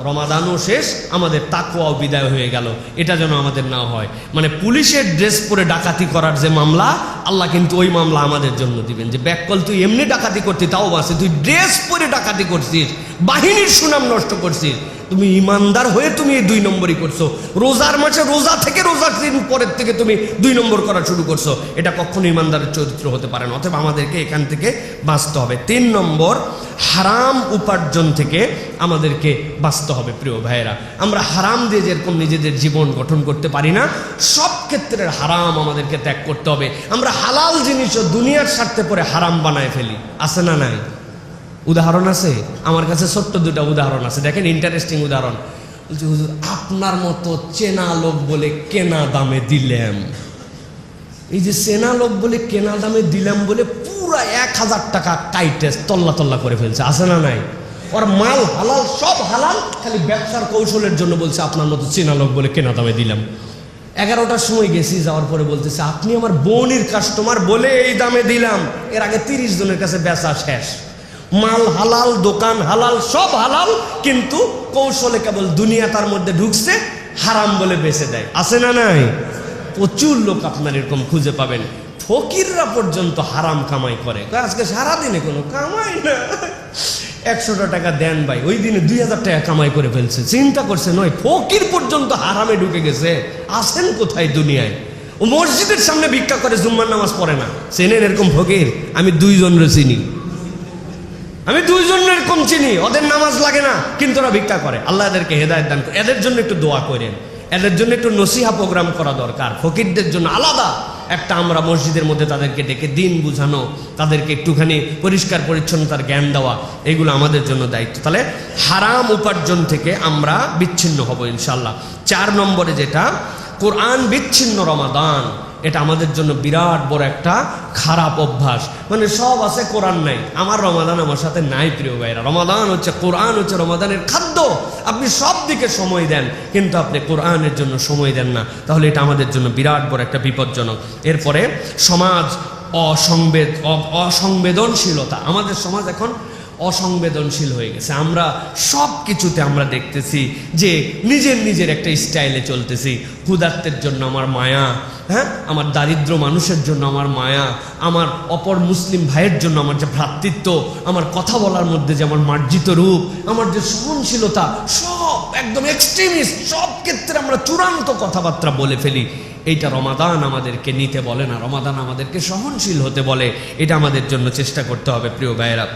S1: রমাদানও শেষ, আমাদের তাকওয়াও বিদায় হয়ে গেল, এটা যেন আমাদের না হয়। মানে পুলিশের ড্রেস পরে ডাকাতি করার যে মামলা, আল্লাহ কিন্তু ওই মামলা আমাদের জন্য দিবেন যে ব্যাককল তুই এমনি ডাকাতি করতি তাও বাঁচে, তুই ড্রেস পরে ডাকাতি করছিস, বাহিনীর সুনাম নষ্ট করছিস, তুমি ইমানদার হয়ে তুমি এই 2 নম্বরই করছো। রোজার মাসে রোজা থেকে রোজার দিন পরের থেকে তুমি 2 নম্বর করা শুরু করছো, এটা কখনো ইমানদারের চরিত্র হতে পারে না। অতএব আমাদেরকে এখান থেকে বাঁচতে হবে। 3 নম্বর হারাম উপার্জন থেকে আমাদেরকে বাঁচতে হবে প্রিয় ভাইয়েরা। আমরা হারাম দিয়ে যেরকম নিজেদের জীবন গঠন করতে পারি না, সব ক্ষেত্রের হারাম আমাদেরকে ত্যাগ করতে হবে। আমরা হালাল জিনিসও দুনিয়ার স্বার্থে পরে হারাম বানায় ফেলি, আছে না নাই? উদাহরণ আছে আমার কাছে, ছোট্ট দুটা উদাহরণ আছে, দেখেন ইন্টারেস্টিং উদাহরণ। বলছি হুজুর আপনার মতো চেনা লোক বলে কেনা দামে দিলাম, এই যে চেনা লোক বলে কেনা দামে দিলাম বলে পুরা 1000 টাকা কাইটে তল্লা তল্লা করে ফেলছে, আছে না নাই? ওর মাল হালাল, সব হালাল, খালি ব্যবসার কৌশলের জন্য বলছে আপনার মতো চেনা লোক বলে কেনা দামে দিলাম। 11টার সময় গেছি, যাওয়ার পরে বলতেছে আপনি আমার বোনের কাস্টমার বলে এই দামে দিলাম। এর আগে 30 জনের কাছে বেচা শেষ, মাল হালাল, দোকান হালাল, সব হালাল, কিন্তু কৌশলে কেবল দুনিয়া তার মধ্যে ঢুকছে, হারাম বলে বেচে দেয়, আছে না নাই? প্রচুর লোক আপনার এরকম খুঁজে পাবেন। ফকিররা পর্যন্ত হারাম কামাই করে, আজকে সারাদিনে কোনো কামাই না, 100টা টাকা দেন ভাই, ওই দিনে 2000 টাকা কামাই করে ফেলছে। চিন্তা করছে নয়, ফকির পর্যন্ত হারামে ঢুকে গেছে। আছেন কোথায় দুনিয়ায়? ও মসজিদের সামনে ভিক্ষা করে, জুম্মার নামাজ পড়ে না। চেনেন এরকম ফকির? আমি 2 জনের চিনি, আমি 2 জনের এরকম চিনি, ওদের নামাজ লাগে না কিন্তু ওরা ভিক্ষা করে। আল্লাহ এদেরকে হেদায়েত দান করে। এদের জন্য একটু দোয়া করেন, এদের জন্য একটু নসিহা প্রোগ্রাম করা দরকার। ফকিরদের জন্য আলাদা একটা আমরা মসজিদের মধ্যে তাদেরকে ডেকে দিন বুঝানো, তাদেরকে একটুখানি পরিষ্কার পরিচ্ছন্নতার জ্ঞান দেওয়া, এগুলো আমাদের জন্য দায়িত্ব। তাহলে হারাম উপার্জন থেকে আমরা বিচ্ছিন্ন হব ইনশাল্লাহ। 4 নম্বরে যেটা, কোরআন বিচ্ছিন্ন রমাদান, এটা আমাদের জন্য বিরাট বড় একটা খারাপ অভ্যাস। মানে সব আছে, কোরআন নাই। আমার রমাদান আমার সাথে নাই প্রিয় ভাইরা। রমাদান হচ্ছে, কোরআন হচ্ছে রমাদানের খাদ্য। আপনি সব দিকে সময় দেন কিন্তু আপনি কোরআনের জন্য সময় দেন না, তাহলে এটা আমাদের জন্য বিরাট বড় একটা বিপজ্জনক। এরপরে সমাজ অসংবেদনশীলতা। আমাদের সমাজ এখন অসংবেদনশীল হয়ে গেছে। আমরা সব কিছুতে আমরা দেখতেছি যে নিজের একটা স্টাইলে চলতেছি। ক্ষুধার্তের জন্য আমার মায়া, হ্যাঁ, আমার দারিদ্র মানুষের জন্য আমার মায়া, আমার অপর মুসলিম ভাইয়ের জন্য আমার যে ভ্রাতৃত্ব, আমার কথা বলার মধ্যে যে আমার মার্জিত রূপ, আমার যে সহনশীলতা, সব একদম এক্সট্রিমিস্ট। সব ক্ষেত্রে আমরা চূড়ান্ত কথাবার্তা বলে ফেলি। এইটা রমাদান আমাদেরকে নিতে বলে না, রমাদান আমাদেরকে সহনশীল হতে বলে। এটা আমাদের জন্য চেষ্টা করতে হবে প্রিয় ভাইয়েরা।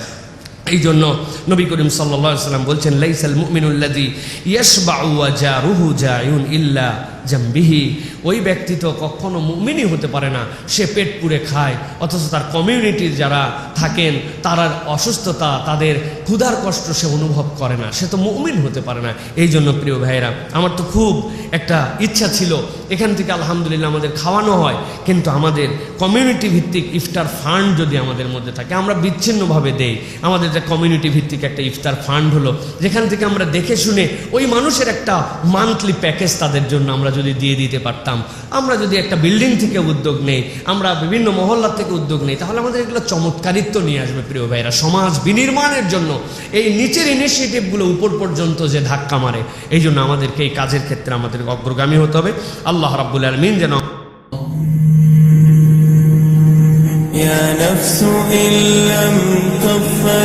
S1: এই জন্য নবী করিম সাল্লাল্লাহু আলাইহি ওয়াসাল্লাম বলছেন, লাইসাল মুমিনুল্লাযী ইয়াশবাউ ওয়া জারুহু জায়ুন ইল্লা জামবিহি। ওই ব্যক্তি তো কখনো মুমিনই হতে পারে না, সে পেট পুরে খায়, অথচ তার কমিউনিটির যারা থাকেন তারা অসুস্থতা, তাদের ক্ষুধার কষ্ট সে অনুভব করে না, সে তো মুমিন হতে পারে না। এই জন্য প্রিয় ভাইয়েরা, আমার তো খুব একটা ইচ্ছা ছিল এখান থেকে আলহামদুলিল্লাহ আমাদের খাওয়ানো হয়, কিন্তু আমাদের কমিউনিটি ভিত্তিক ইফতার ফান্ড যদি আমাদের মধ্যে থাকে, আমরা বিচ্ছিন্নভাবে দেই। আমাদের যে কমিউনিটি ভিত্তিক একটা ইফতার ফান্ড হলো, যেখান থেকে আমরা দেখে শুনে ওই মানুষের একটা মান্থলি প্যাকেজ তাদের জন্য আমরা যদি দিয়ে দিতে পারতাম, আমরা যদি একটা বিল্ডিং থেকে উদ্যোগ নেই, আমরা বিভিন্ন মহল্লা থেকে উদ্যোগ নেই, তাহলে আমাদের এগুলো চমৎকারিত্ব নিয়ে আসবে প্রিয় ভাইরা। সমাজ বিনির্মাণের জন্য এই নিচের ইনিশিয়েটিভগুলো উপর পর্যন্ত যে ধাক্কা মারে, এই জন্য আমাদেরকে এই কাজের ক্ষেত্রে আমাদের অগ্রগামী হতে হবে। আল্লাহ রাব্বুল আলামিন যেন يا نفس إن لم تغفر